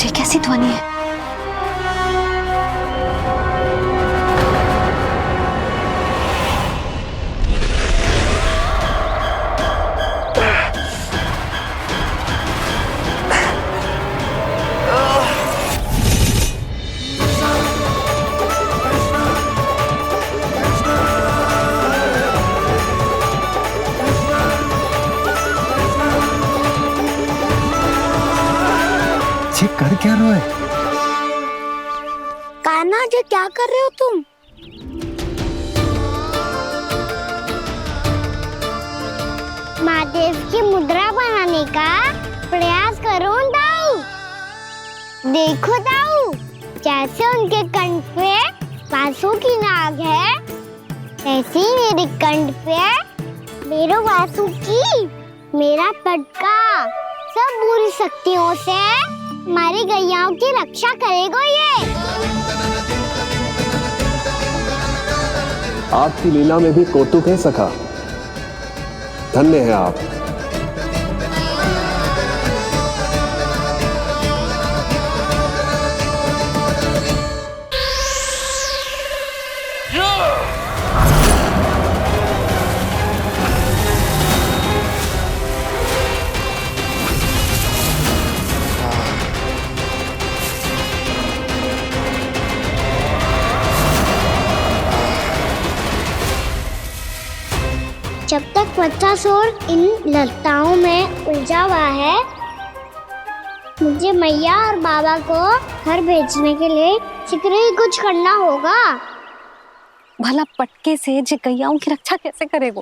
ये कैसी ध्वनि है? कर क्या रहे हो? कान्हा जी क्या कर रहे हो तुम? महादेव की मुद्रा बनाने का प्रयास करो दाऊ। देखो दाऊ, जैसे उनके कंठ पे बांसुरी की नाग है, ऐसे ही मेरे कंठ पे मेरो बांसुरी, मेरा पटका सब बुरी शक्तियों से हमारी गैयाओं की रक्षा करेगा ये। आपकी लीला में भी कौतुक है सखा, धन्य है आप। जब तक वत्सासुर इन लताओं में उलझा हुआ है, मुझे मैया और बाबा को घर भेजने के लिए शीघ्र ही कुछ करना होगा। भला पटके से जे गैयाओं की रक्षा कैसे करेगो?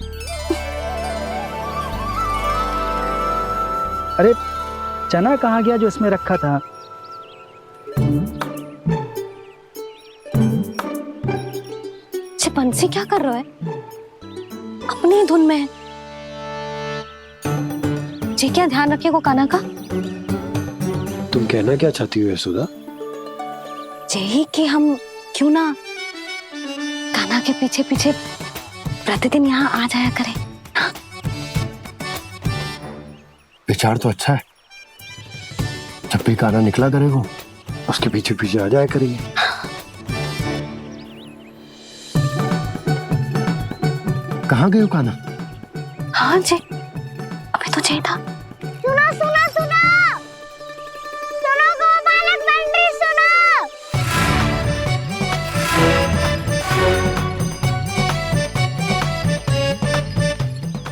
अरे चना कहाँ गया जो इसमें रखा था? बंसी क्या कर रहा है? अपनी धुन में है। जी क्या ध्यान रखिएगा कान्हा का। तुम कहना क्या चाहती हो यशोदा? यही कि हम क्यों ना कान्हा के पीछे पीछे प्रतिदिन यहाँ आ जाया करें। हाँ? विचार तो अच्छा है। जब भी कान्हा निकला करेगा उसके पीछे पीछे आ जाया करेंगे। कहाँ गए हो कान्हा? हाँ जी, अभी तो चाहिए था। सुनो सुनो सुनो सुनो गोपालक पंडित सुनो।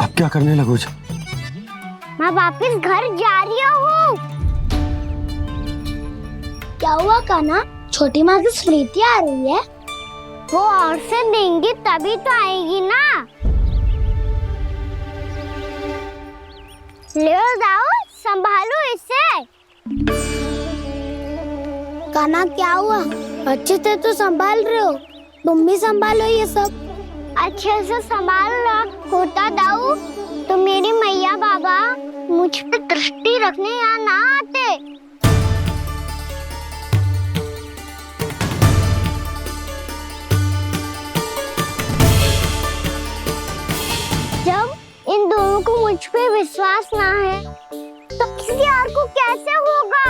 अब क्या करने लगो? मैं वापस घर जा रही हूँ। क्या हुआ कान्हा? छोटी माँ की स्मृति आ रही है। वो और से देंगी तभी तो आएगी ना। ले जाओ, संभालो इसे। कान्हा क्या हुआ? अच्छे से तो संभाल रहे हो, तुम भी संभालो ये सब। अच्छे से संभालना होता दाऊ तो मेरी मैया बाबा मुझ पे दृष्टि रखने यहाँ ना आते। जब इन दोनों को मुझ पे विश्वास ना है तो किसी और को कैसे होगा?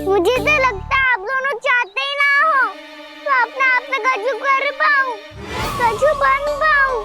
मुझे तो लगता है आप दोनों चाहते ही ना हो तो अपने आप में गजू कर पाऊं, गजू बन पाऊं।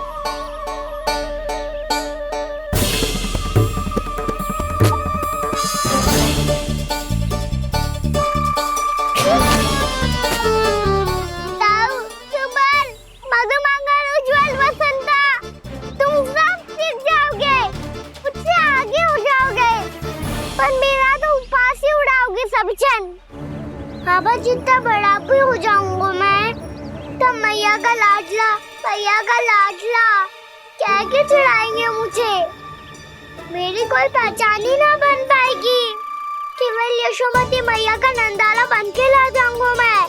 भैया का लाडला क्या के चढ़ाएंगे मुझे? मेरी कोई पहचान ही ना बन पाएगी। केवल यशोमती मैया का नंदाला बन के ला जाऊंगा मैं।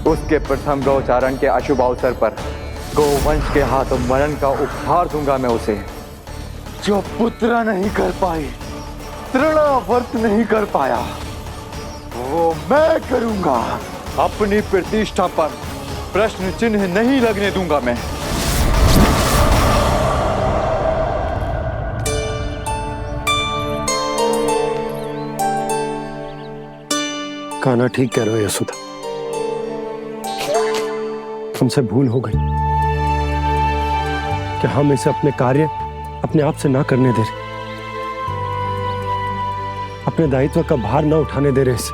उसके प्रथम गौचारण के अशुभ अवसर पर गोवंश के हाथों मरण का उपहार दूंगा मैं उसे। जो पुत्र नहीं कर पाई, तृणावर्त नहीं कर पाया, वो मैं करूंगा। अपनी प्रतिष्ठा पर प्रश्न चिन्ह नहीं लगने दूंगा मैं। कान्हा ठीक कह रहे हो यशोदा, हमसे भूल हो गई कि हम इसे अपने कार्य अपने आप से ना करने दे रहे, अपने दायित्व का भार ना उठाने दे रहे इसे।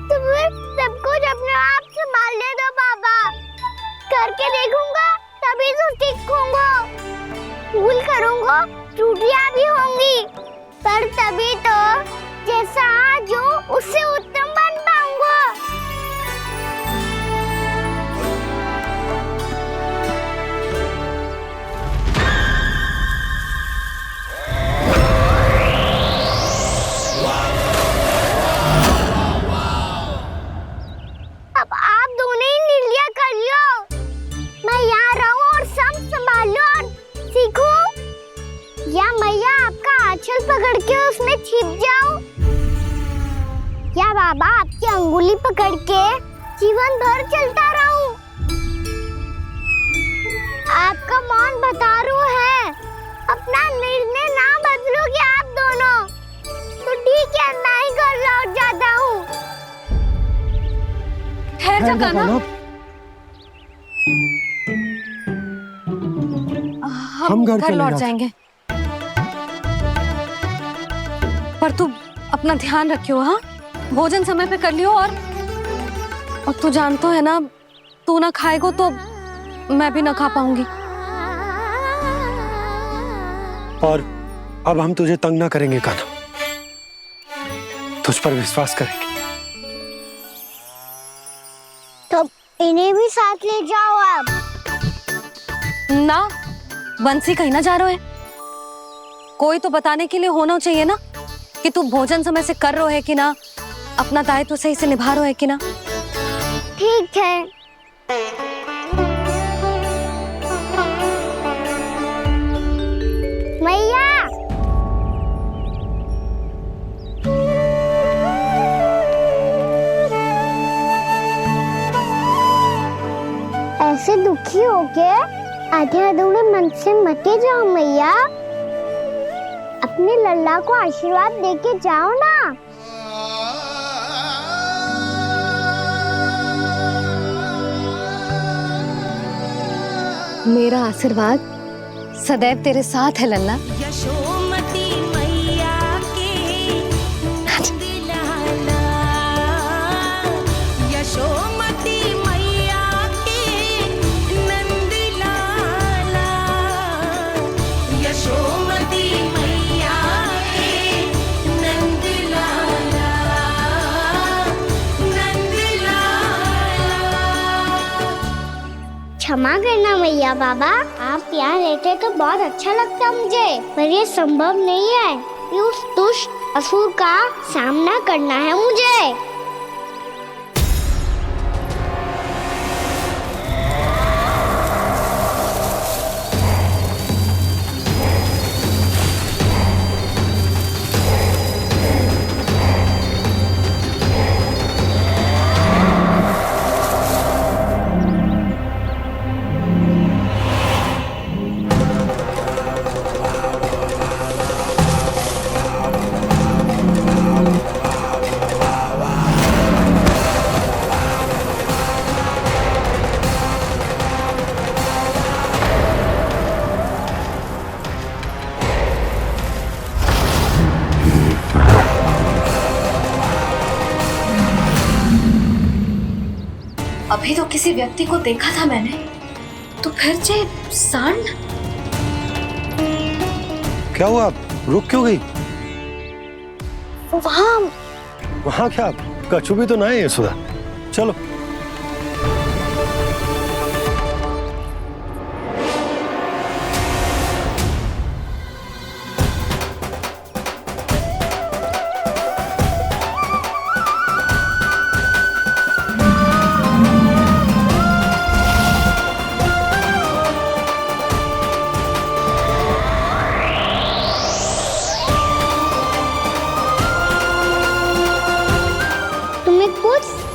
तो फिर सब कुछ अपने आप से संभालने दो बाबा, करके देखूंगा तभी तो सीखूंगा। भूल करूंगा, त्रुटियां भी होंगी, पर तभी तो जैसा आज हूँ उससे उत्तम बन पाऊंगा। अब आप दोनों ही निर्णय कर लो, मैं यहाँ रहूं और सब संभालूं और सीखूं, या मैया आपका आंचल पकड़ के उसमें छिप जाऊं, या बाबा आपकी अंगुली पकड़ के जीवन भर चलता रहूं। आपका मौन बतारू है, अपना निर्णय ना बदलोगे आप दोनों तो ठीक है, मैं ही घर लौट जाता हूँ। ठहर जा कान्हा, हम घर लौट जाएंगे, पर तू अपना ध्यान रखियो। हाँ, भोजन समय पे कर लियो। और तू जानतो है ना, तू ना खाएगो तो मैं भी ना खा पाऊंगी। और अब हम तुझे तंग ना करेंगे कान्हा, तुझ पर विश्वास करेंगे। तो इन्हें भी साथ ले जाओ आप। ना, बंसी कहीं ना जा रहे है, कोई तो बताने के लिए होना चाहिए ना कि तू भोजन समय से कर रहे है कि ना, अपना दायित्व सही से निभा रहे है कि ना। ठीक है। मैया, ऐसे दुखी हो के आधे अधूरे मन से मत जाओ मैया, अपने लल्ला को आशीर्वाद देके जाओ ना। मेरा आशीर्वाद सदैव तेरे साथ है लल्ला। यशोमती मैया के नंद लाला, यशोमती मैया के नंद लाला, यशोमती मैया के नंद लाला, नंद लाला। क्षमा करना मैया बाबा, आप यहाँ रहते तो बहुत अच्छा लगता मुझे, पर ये संभव नहीं है कि उस दुष्ट असुर का सामना करना है मुझे। अभी तो किसी व्यक्ति को देखा था मैंने, तो फिर जे सांड क्या हुआ, रुक क्यों गई? वहां क्या, कछु भी तो ना है यशोदा। चलो।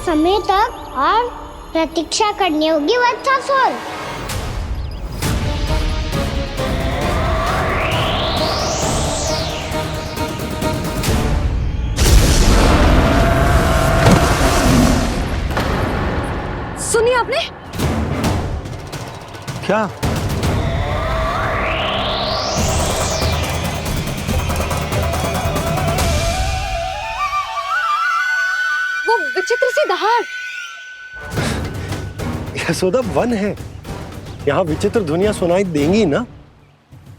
समय तक और प्रतीक्षा करनी होगी वत्सासुर। सुनिए आपने क्या? वो विचित्र सी दहाड़। यशोदा, वन है, यहाँ विचित्र ध्वनियां सुनाई देंगी ना।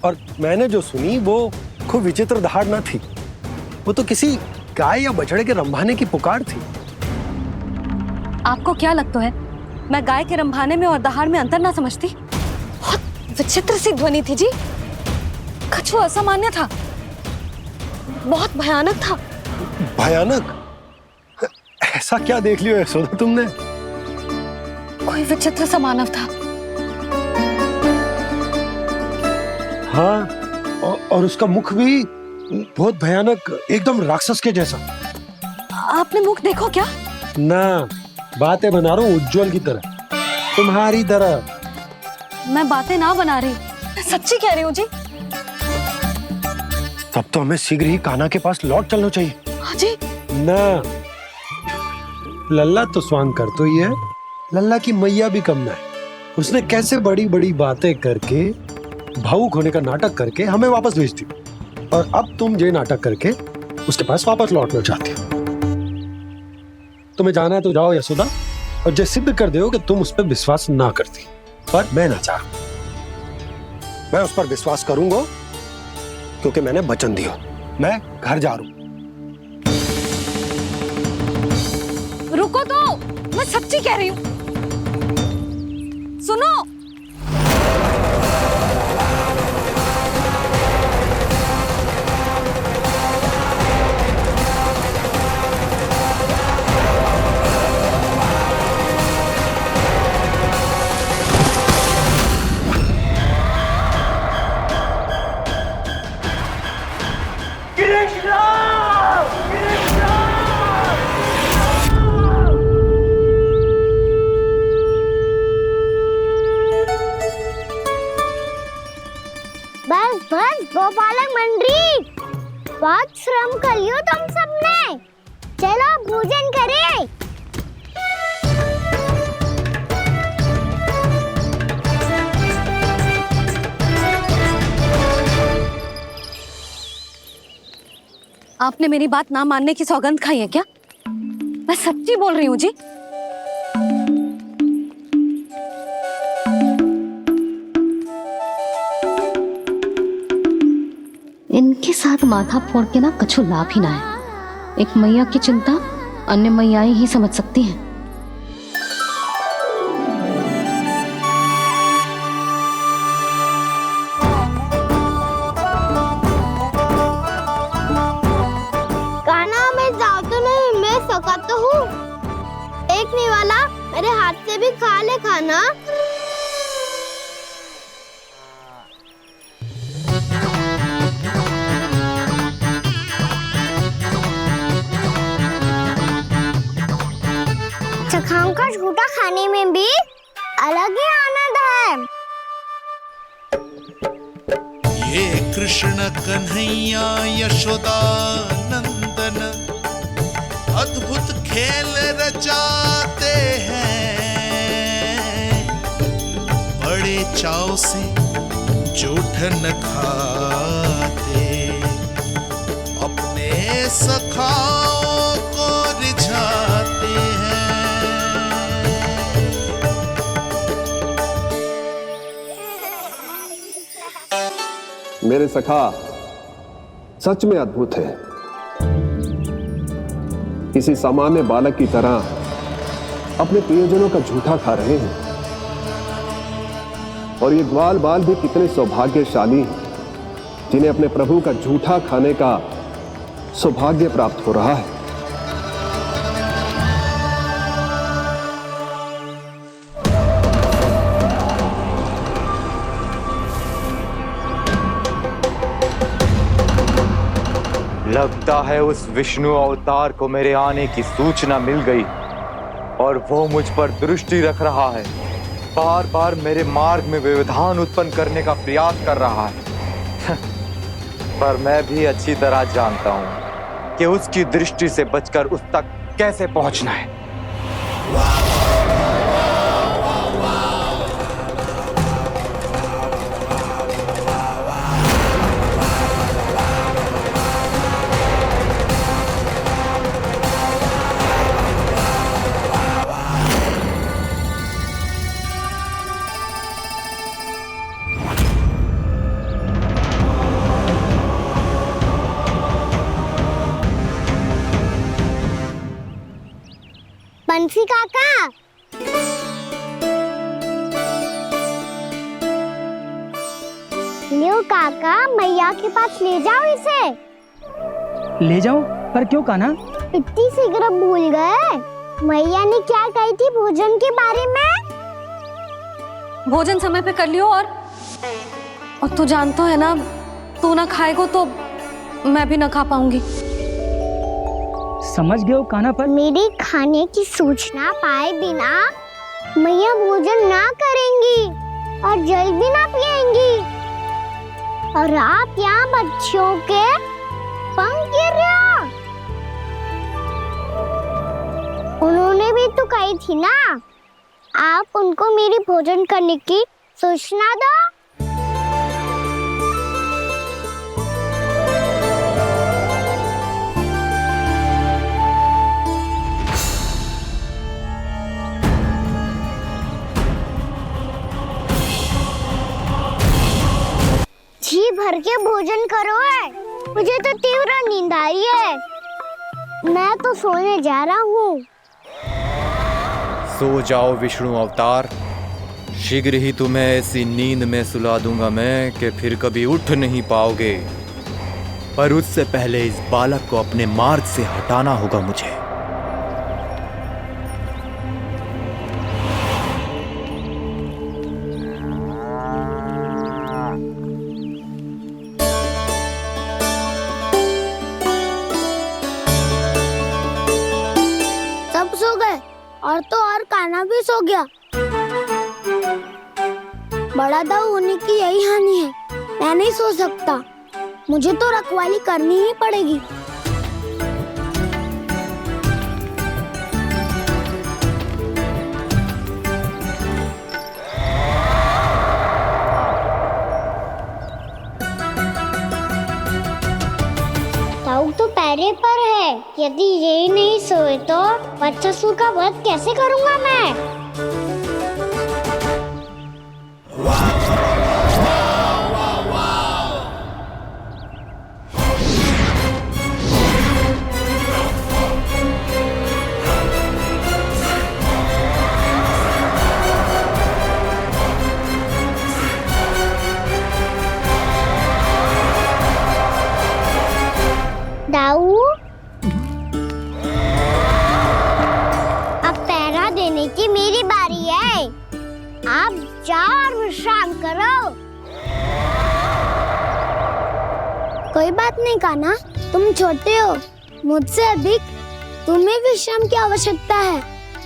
और मैंने जो सुनी वो खूब विचित्र दहाड़ ना थी, वो तो किसी गाय या बछड़े के रंभाने की पुकार थी। आपको क्या लगता है मैं गाय के रंभाने में और दहाड़ में अंतर ना समझती? बहुत विचित्र सी ध्वनि थी जी, कुछ असामान्य था, बहुत भयानक था। भयानक? ऐसा क्या देख लियो यशोदा तुमने? कोई विचित्र सा मानव था। हाँ, और उसका मुख भी बहुत भयानक, एकदम राक्षस के जैसा। आपने मुख देखो क्या? ना, बातें बना रहा हूँ उज्जवल की तरह, तुम्हारी तरह। मैं बातें ना बना रही, मैं सच्ची कह रही हूँ जी। तब तो हमें शीघ्र ही कान्हा के पास लौट चलना चाहिए। हाँ जी। ना, लल्ला तो स्वांग कर तो ही है, लल्ला की मैया भी कम ना है। उसने कैसे बड़ी बड़ी बातें करके, भावुक होने का नाटक करके हमें वापस भेज दी, और अब तुम ये नाटक करके उसके पास वापस लौटना चाहते हो। तुम्हें जाना है तो जाओ यशोदा, और जो सिद्ध कर दो कि तुम उस पर विश्वास ना करती। पर मैं ना चाह, मैं उस पर विश्वास करूंगा क्योंकि मैंने वचन दिया। मैं घर जा रहा हूं। रुको तो, मैं सच्ची कह रही हूँ। सुनो, बस बस गोपालक मंडली, बहुत श्रम कर लियो तुम सबने। चलो भोजन करें। आपने मेरी बात ना मानने की सौगंध खाई है क्या? मैं सच्ची बोल रही हूँ जी। इनके साथ माथा फोड़ के ना कछु लाभ ही ना है। एक मैया की चिंता अन्य मैयाएं ही समझ सकती हैं। कान्हा, मैं जाऊँ तो नहीं, मैं सका तो हूँ। देखने वाला मेरे हाथ से भी खा ले खाना। चखाओं का झूठा खाने में भी अलग ही आनंद है। ये कृष्ण कन्हैया यशोदा नंदन अद्भुत खेल रचाते हैं, बड़े चाव से जूठन खाते, अपने सखाओं को रिझाते हैं। मेरे सखा, सच में अद्भुत है। किसी सामान्य बालक की तरह अपने प्रियजनों का झूठा खा रहे हैं। और ये ग्वाल बाल भी कितने सौभाग्यशाली हैं जिन्हें अपने प्रभु का झूठा खाने का सौभाग्य प्राप्त हो रहा है। लगता है उस विष्णु अवतार को मेरे आने की सूचना मिल गई और वो मुझ पर दृष्टि रख रहा है। बार बार मेरे मार्ग में व्यवधान उत्पन्न करने का प्रयास कर रहा है। पर मैं भी अच्छी तरह जानता हूं कि उसकी दृष्टि से बचकर उस तक कैसे पहुंचना है। बंसी काका, लियो काका, मैया के पास ले जाओ इसे। ले जाओ? पर क्यों कान्हा? इतनी शीघ्र भूल गए? मैया ने क्या कही थी भोजन के बारे में? भोजन समय पे कर लियो। और तू जानता है ना, तू ना खाएगा तो मैं भी ना खा पाऊंगी। समझ गए हो कान्हा? पर मेरे खाने की सूचना पाए बिना मैया भोजन ना करेंगी और जल भी ना पिएंगी। और आप यहाँ बच्चों के पंख गिर रहे हो। उन्होंने भी तो कही थी ना, आप उनको मेरी भोजन करने की सूचना दो। जी भर के भोजन करो है, मुझे तो तीव्र नींद आई है। मैं तो सोने जा रहा हूँ। सो जाओ विष्णु अवतार, शीघ्र ही तुम्हें ऐसी नींद में सुला दूंगा मैं कि फिर कभी उठ नहीं पाओगे। पर उससे पहले इस बालक को अपने मार्ग से हटाना होगा मुझे। सो गए और तो और कान्हा भी सो गया। बड़ा दाऊ होने की यही हानि है। मैं नहीं सो सकता, मुझे तो रखवाली करनी ही पड़ेगी। दाऊ तो पैरे पर है। यदि यही नहीं सोए तो वत्सासुर का वध कैसे करूंगा मैं? दाऊ, अब पहरा देने की मेरी बारी है। आप जाओ और विश्राम करो। कोई बात नहीं कान्हा, तुम छोटे हो, मुझसे अधिक तुम्हें विश्राम की आवश्यकता है।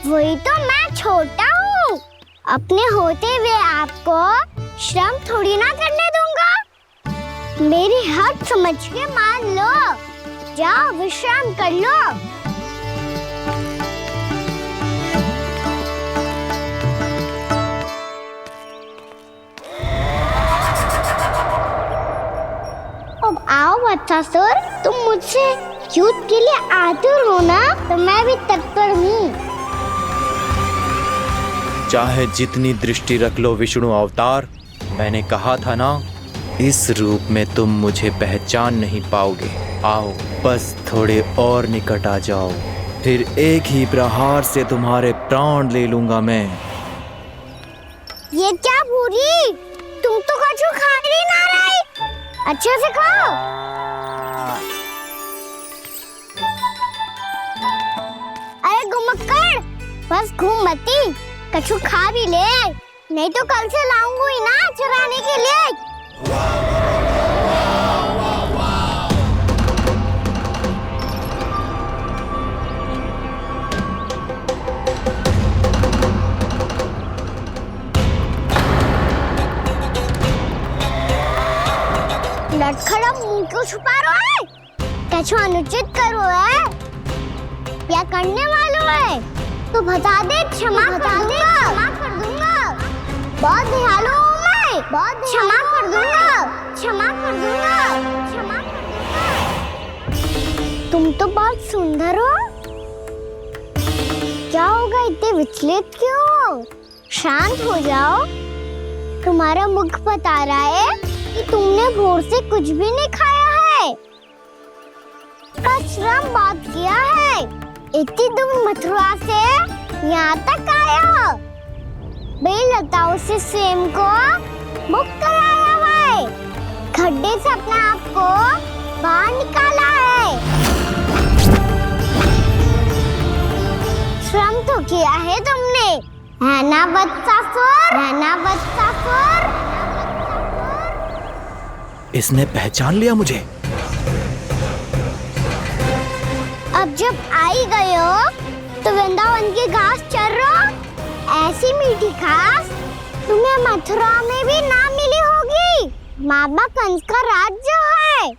वही तो, मैं छोटा हूँ, अपने होते हुए आपको श्रम थोड़ी ना करने दूंगा। मेरी हद समझ के मान लो। जाओ विश्राम कर लो। अब आओ वत्सासुर, तुम मुझसे युद्ध के लिए आतुर हो ना, तो मैं भी तत्पर हूँ। चाहे जितनी दृष्टि रख लो विष्णु अवतार, मैंने कहा था ना, इस रूप में तुम मुझे पहचान नहीं पाओगे। आओ, बस थोड़े और निकट आ जाओ, फिर एक ही प्रहार से तुम्हारे प्राण ले लूंगा मैं। ये क्या भूरी, तुम तो कछु खा ही ना रही, अच्छे से खाओ। अरे घुमक्कड़, बस घूम मती, कछु खा भी ले, नहीं तो कल से लाऊंगी ही ना चराने के लिए। लटखड़ा मुंह क्यों छुपा रहा है? कछु अनुचित करो है या करने वालों है तो बता दे, क्षमा कर दूंगा। बहुत दयालु हूँ मैं, बहुत क्षमा कर दूंगा। तुम तो बहुत सुंदर हो, क्या होगा, इतने विचलित क्यों हो? शांत हो जाओ, तुम्हारा मुख बता रहा है कि तुमने भोर से कुछ भी नहीं खाया है, श्रम बहुत किया है, इतनी दूर मथुरा से यहाँ तक आया हो, बेलताओं से स्वयं को मुक्त कराया हुआ है, खड्डे से अपने आप को बाहर निकाला है, श्रम तो किया है तुमने, है ना वत्सासुर? इसने पहचान लिया मुझे। अब जब आई गए हो तो वृंदावन की घास चर रहो, ऐसी मीठी घास तुम्हें मथुरा में भी ना मिली होगी। बाबा कंस का राज जो है।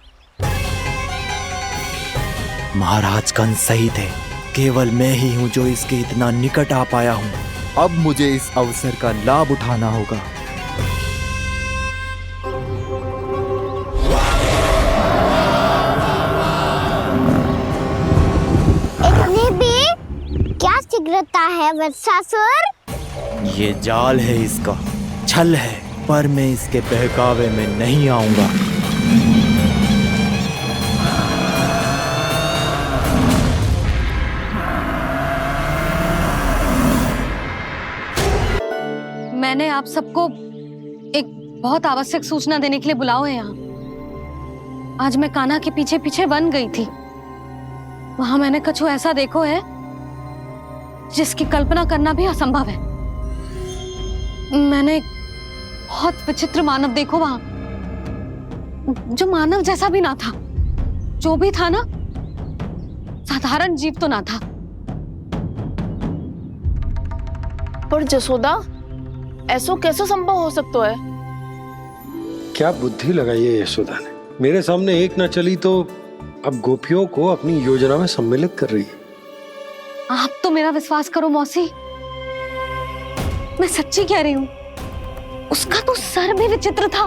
महाराज कंस सही थे, केवल मैं ही हूँ जो इसके इतना निकट आ पाया हूँ। अब मुझे इस अवसर का लाभ उठाना होगा। इतने भी क्या शीघ्रता है वत्सासुर? ये जाल है इसका, छल है, पर मैं इसके बहकावे में नहीं आऊंगा। मैंने आप सबको एक बहुत आवश्यक सूचना देने के लिए बुलाओ है यहाँ। आज मैं कान्हा के पीछे पीछे वन गई थी, वहां मैंने कछु ऐसा देखो है जिसकी कल्पना करना भी असंभव है। मैंने एक बहुत विचित्र मानव देखो वहां, जो मानव जैसा भी ना था, जो भी था ना साधारण जीव तो ना था। पर जसोदा, ऐसा कैसे संभव हो सकता है? क्या बुद्धि लगाई है यशोदा ने, मेरे सामने एक ना चली तो अब गोपियों को अपनी योजना में सम्मिलित कर रही है। आप तो मेरा विश्वास करो मौसी, मैं सच्ची कह रही हूं, उसका तो सर भी विचित्र था।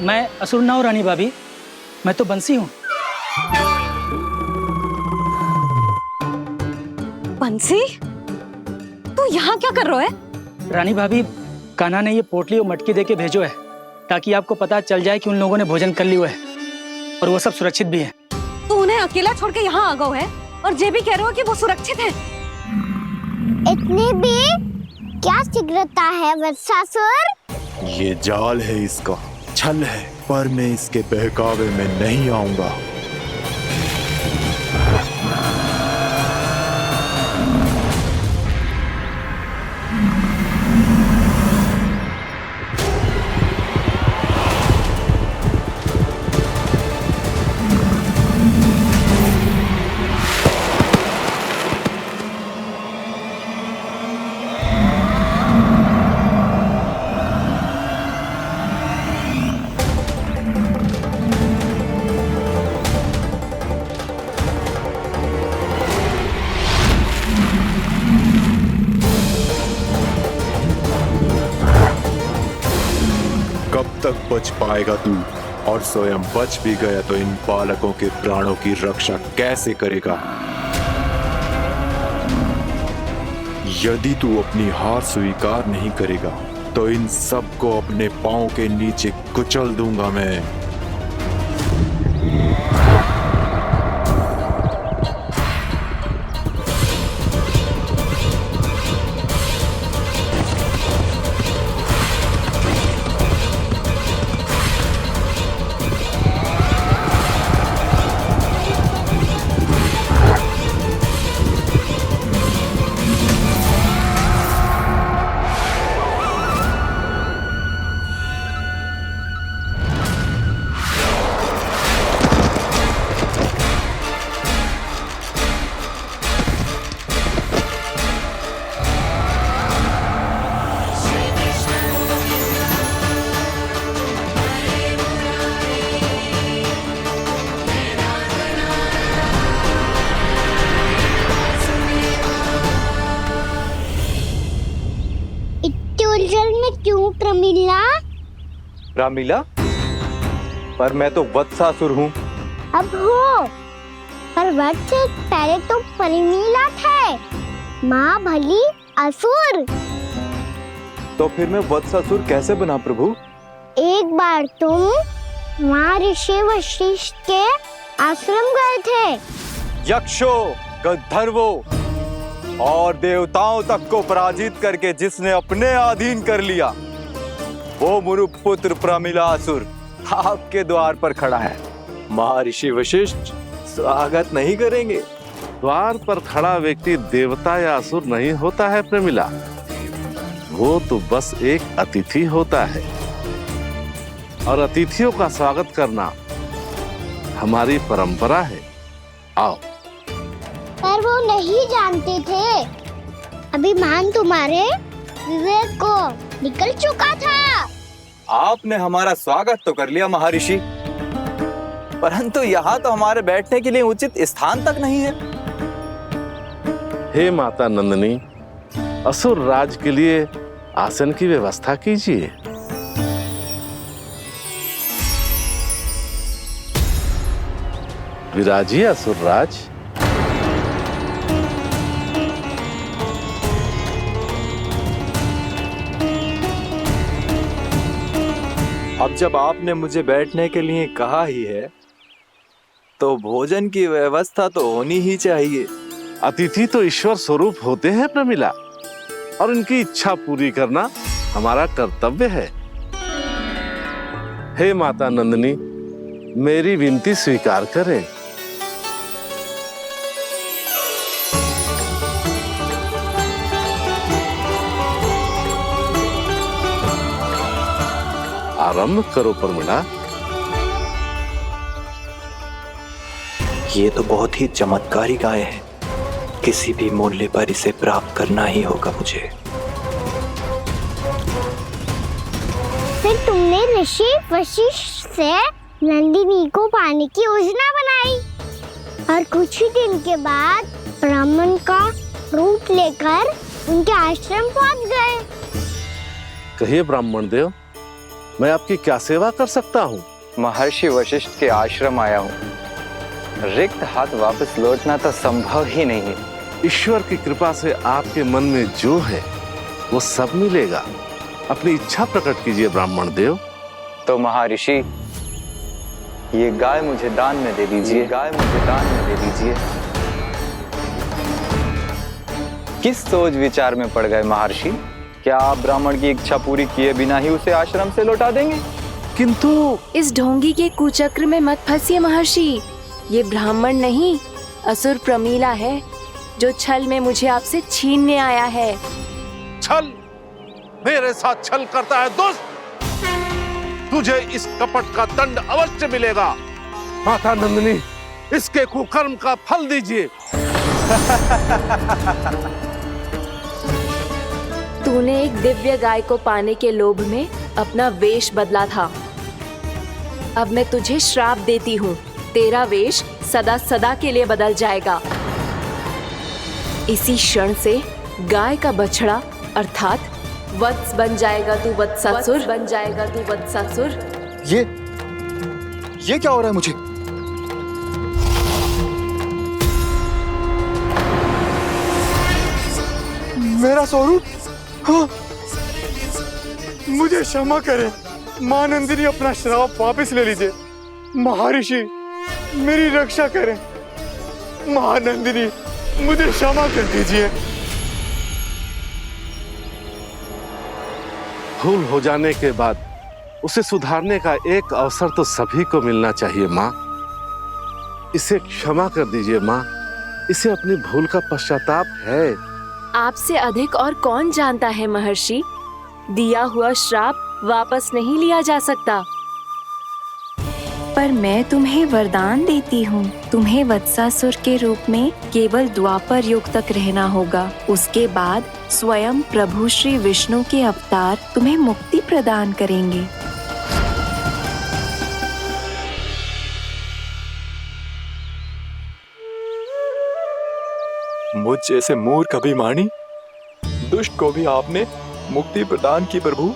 मैं असुर ना हूं रानी भाभी, मैं तो बंसी हूँ। बंसी, तू यहाँ क्या कर रहा है? रानी भाभी, कान्हा ने ये पोटली और मटकी देके भेजो है ताकि आपको पता चल जाए कि उन लोगों ने भोजन कर लिया है और वो सब सुरक्षित भी है। तू उन्हें अकेला छोड़ के यहाँ आ गया है और ये भी कह रहे हो कि वो सुरक्षित है। इतने भी क्या शीघ्रता है वत्सासुर? ये जाल है इसका, छल है, पर मैं इसके बहकावे में नहीं आऊंगा। बच पाएगा तू, और स्वयं बच भी गया तो इन बालकों के प्राणों की रक्षा कैसे करेगा? यदि तू अपनी हार स्वीकार नहीं करेगा तो इन सबको अपने पांव के नीचे कुचल दूंगा मैं। उलझन में क्यों प्रमिला? रामीला, पर मैं तो वत्सासुर हूँ। अब हो, पर वत्स से पहले तो प्रमिला थे, माँ भली असुर। तो फिर मैं वत्सासुर कैसे बना प्रभु? एक बार तुम वहाँ ऋषि वशिष्ठ के आश्रम गए थे। यक्षो, गंधर्वों और देवताओं तक को पराजित करके जिसने अपने अधीन कर लिया, वो मुरुपुत्र प्रमिलासुर आपके द्वार पर खड़ा है। महर्षि वशिष्ठ स्वागत नहीं करेंगे? द्वार पर खड़ा व्यक्ति देवता या असुर नहीं होता है प्रमिला, वो तो बस एक अतिथि होता है, और अतिथियों का स्वागत करना हमारी परंपरा है। आओ। पर वो नहीं जानते थे, अभिमान तुम्हारे विवेक को निकल चुका था। आपने हमारा स्वागत तो कर लिया महर्षि, परंतु यहाँ तो हमारे बैठने के लिए उचित स्थान तक नहीं है। हे माता नंदिनी, असुर राज के लिए आसन की व्यवस्था कीजिए। विराजिए असुर राज। अब जब आपने मुझे बैठने के लिए कहा ही है, तो भोजन की व्यवस्था तो होनी ही चाहिए। अतिथि तो ईश्वर स्वरूप होते हैं प्रमिला, और उनकी इच्छा पूरी करना हमारा कर्तव्य है। हे माता नंदिनी, मेरी विनती स्वीकार करें। आरंभ करो प्रमिला। ये तो बहुत ही चमत्कारी गाय है, किसी भी मूल्य पर इसे प्राप्त करना ही होगा मुझे। फिर तुमने ऋषि वशिष्ठ से नंदिनी को पाने की योजना बनाई, और कुछ ही दिन के बाद ब्राह्मण का रूप लेकर उनके आश्रम पहुंच गए। कहिए ब्राह्मण देव, मैं आपकी क्या सेवा कर सकता हूँ? महर्षि वशिष्ठ के आश्रम आया हूँ। रिक्त हाथ वापस लौटना तो संभव ही नहीं है। ईश्वर की कृपा से आपके मन में जो है वो सब मिलेगा। अपनी इच्छा प्रकट कीजिए ब्राह्मण देव। तो महर्षि, ये गाय मुझे दान में दे दीजिए। गाय मुझे दान में दे दीजिए। किस सोच विचार में पड़ गए महर्षि? क्या आप ब्राह्मण की इच्छा पूरी किए बिना ही उसे आश्रम से लौटा देंगे? किंतु इस ढोंगी के कुचक्र में मत फंसिए महर्षि। ये ब्राह्मण नहीं, असुर प्रमिला है, जो छल में मुझे आपसे छीनने आया है। छल? मेरे साथ छल करता है दुष्ट? तुझे इस कपट का दंड अवश्य मिलेगा। माता नंदिनी, इसके कुकर्म का फल दीजिए। तूने एक दिव्य गाय को पाने के लोभ में अपना वेश बदला था। अब मैं तुझे श्राप देती हूँ, तेरा वेश सदा सदा के लिए बदल जाएगा। इसी क्षण से गाय का बछड़ा अर्थात वत्स बन जाएगा तू वत्सासुर। ये क्या हो रहा है मुझे? मेरा स्वरूप? हाँ। मुझे क्षमा करें मां नंदिनी, अपना श्राप वापस ले लीजिए। महर्षि मेरी रक्षा करें। महानंदिनी मुझे क्षमा कर दीजिए। भूल हो जाने के बाद उसे सुधारने का एक अवसर तो सभी को मिलना चाहिए माँ। इसे क्षमा कर दीजिए माँ, इसे अपनी भूल का पश्चाताप है। आपसे अधिक और कौन जानता है महर्षि, दिया हुआ श्राप वापस नहीं लिया जा सकता। पर मैं तुम्हें वरदान देती हूँ, तुम्हें वत्सासुर के रूप में केवल द्वापर युग तक रहना होगा। उसके बाद स्वयं प्रभु श्री विष्णु के अवतार तुम्हें मुक्ति प्रदान करेंगे। मुझ जैसे मूर्ख अभिमानी दुष्ट को भी आपने मुक्ति प्रदान की प्रभु।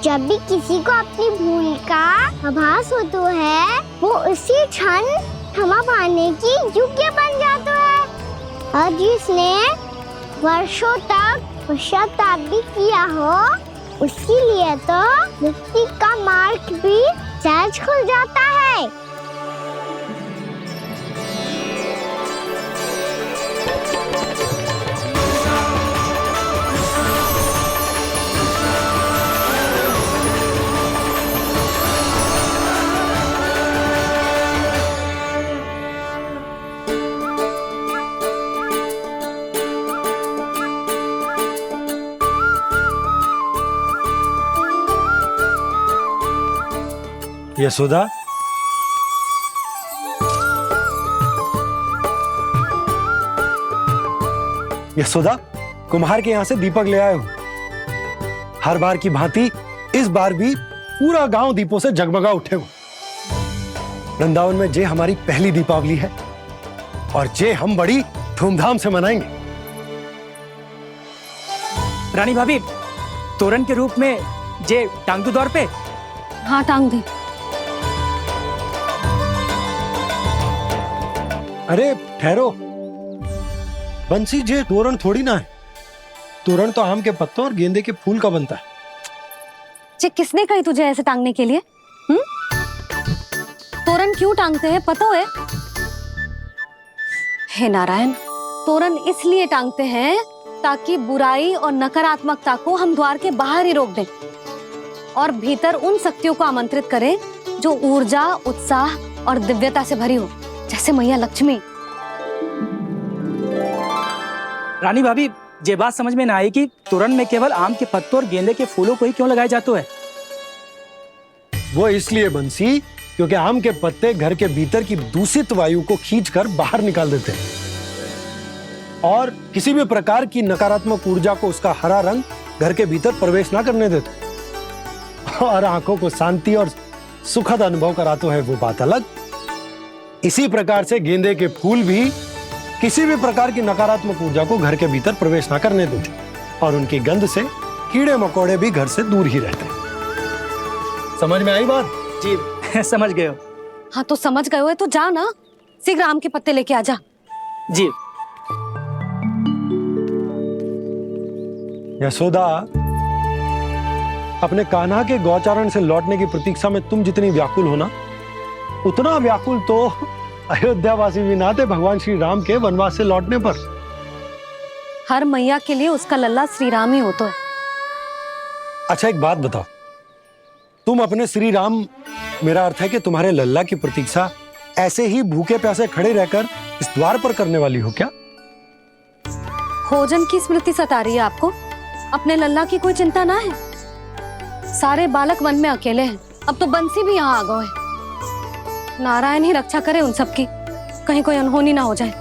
जब भी किसी को अपनी भूल का आभास होता है, वो उसी क्षण क्षमा पाने की योग्य बन जाता है। और जिसने वर्षों तक पश्चाताप भी किया हो, उसके लिए तो मुक्ति का मार्ग भी सहज खुल जाता है। यशोदा, यशोदा, कुम्हार के यहाँ से दीपक ले आए हूं। हर बार की भांति इस बार भी पूरा गांव दीपों से जगमगा उठे हो। वृंदावन में जे हमारी पहली दीपावली है और जे हम बड़ी धूमधाम से मनाएंगे। रानी भाभी, तोरण के रूप में जे टांग दो दौर पे। हाँ, टांग दे। अरे ठहरो, बंसी, जे तोरण थोड़ी ना है। तोरण तो आम के पत्तों और गेंदे के फूल का बनता है। जे किसने कही तुझे ऐसे टांगने के लिए? तोरण क्यों टांगते हैं पता है? हे नारायण, तोरण इसलिए टांगते हैं ताकि बुराई और नकारात्मकता को हम द्वार के बाहर ही रोक दें और भीतर उन शक्तियों को आमंत्रित करें जो ऊर्जा, उत्साह और दिव्यता से भरी हो, जैसे मैया लक्ष्मी। रानी भाभी, ये बात समझ में ना आई कि तोरण में केवल आम के पत्तों और गेंदे के फूलों को ही क्यों लगाया जाता है? वो इसलिए बंसी, क्योंकि आम के पत्ते घर के भीतर की दूषित वायु को खींचकर बाहर निकाल देते हैं और किसी भी प्रकार की नकारात्मक ऊर्जा को उसका हरा रंग घर के भीतर प्रवेश ना करने देते और आंखों को शांति और सुखद अनुभव कराते है, वो बात अलग। इसी प्रकार से गेंदे के फूल भी किसी भी प्रकार की नकारात्मक ऊर्जा को घर के भीतर प्रवेश ना करने देते और उनकी गंध से कीड़े मकोड़े भी घर से दूर ही रहते हैं। समझ में आई बात? जी समझ गए हो। हाँ तो समझ गए हो तो जा ना, शीघ्र आम के पत्ते लेके आ जा। जी। यशोदा, अपने कान्हा के गौचारण से लौटने की प्रतीक्षा में तुम जितनी व्याकुल हो ना, उतना व्याकुल तो अयोध्यावासी भी ना थे भगवान श्री राम के वनवास से लौटने पर। हर मैया के लिए उसका लल्ला श्री राम ही होता है। अच्छा एक बात बताओ, तुम अपने श्री राम, मेरा अर्थ है कि तुम्हारे लल्ला की प्रतीक्षा ऐसे ही भूखे प्यासे खड़े रहकर इस द्वार पर करने वाली हो क्या? भोजन की स्मृति सता रही है आपको? अपने लल्ला की कोई चिंता ना है। सारे बालक वन में अकेले हैं, अब तो बंसी भी यहाँ आ गए हैं। नारायण ही रक्षा करे उन सबकी, कहीं कोई अनहोनी ना हो जाए।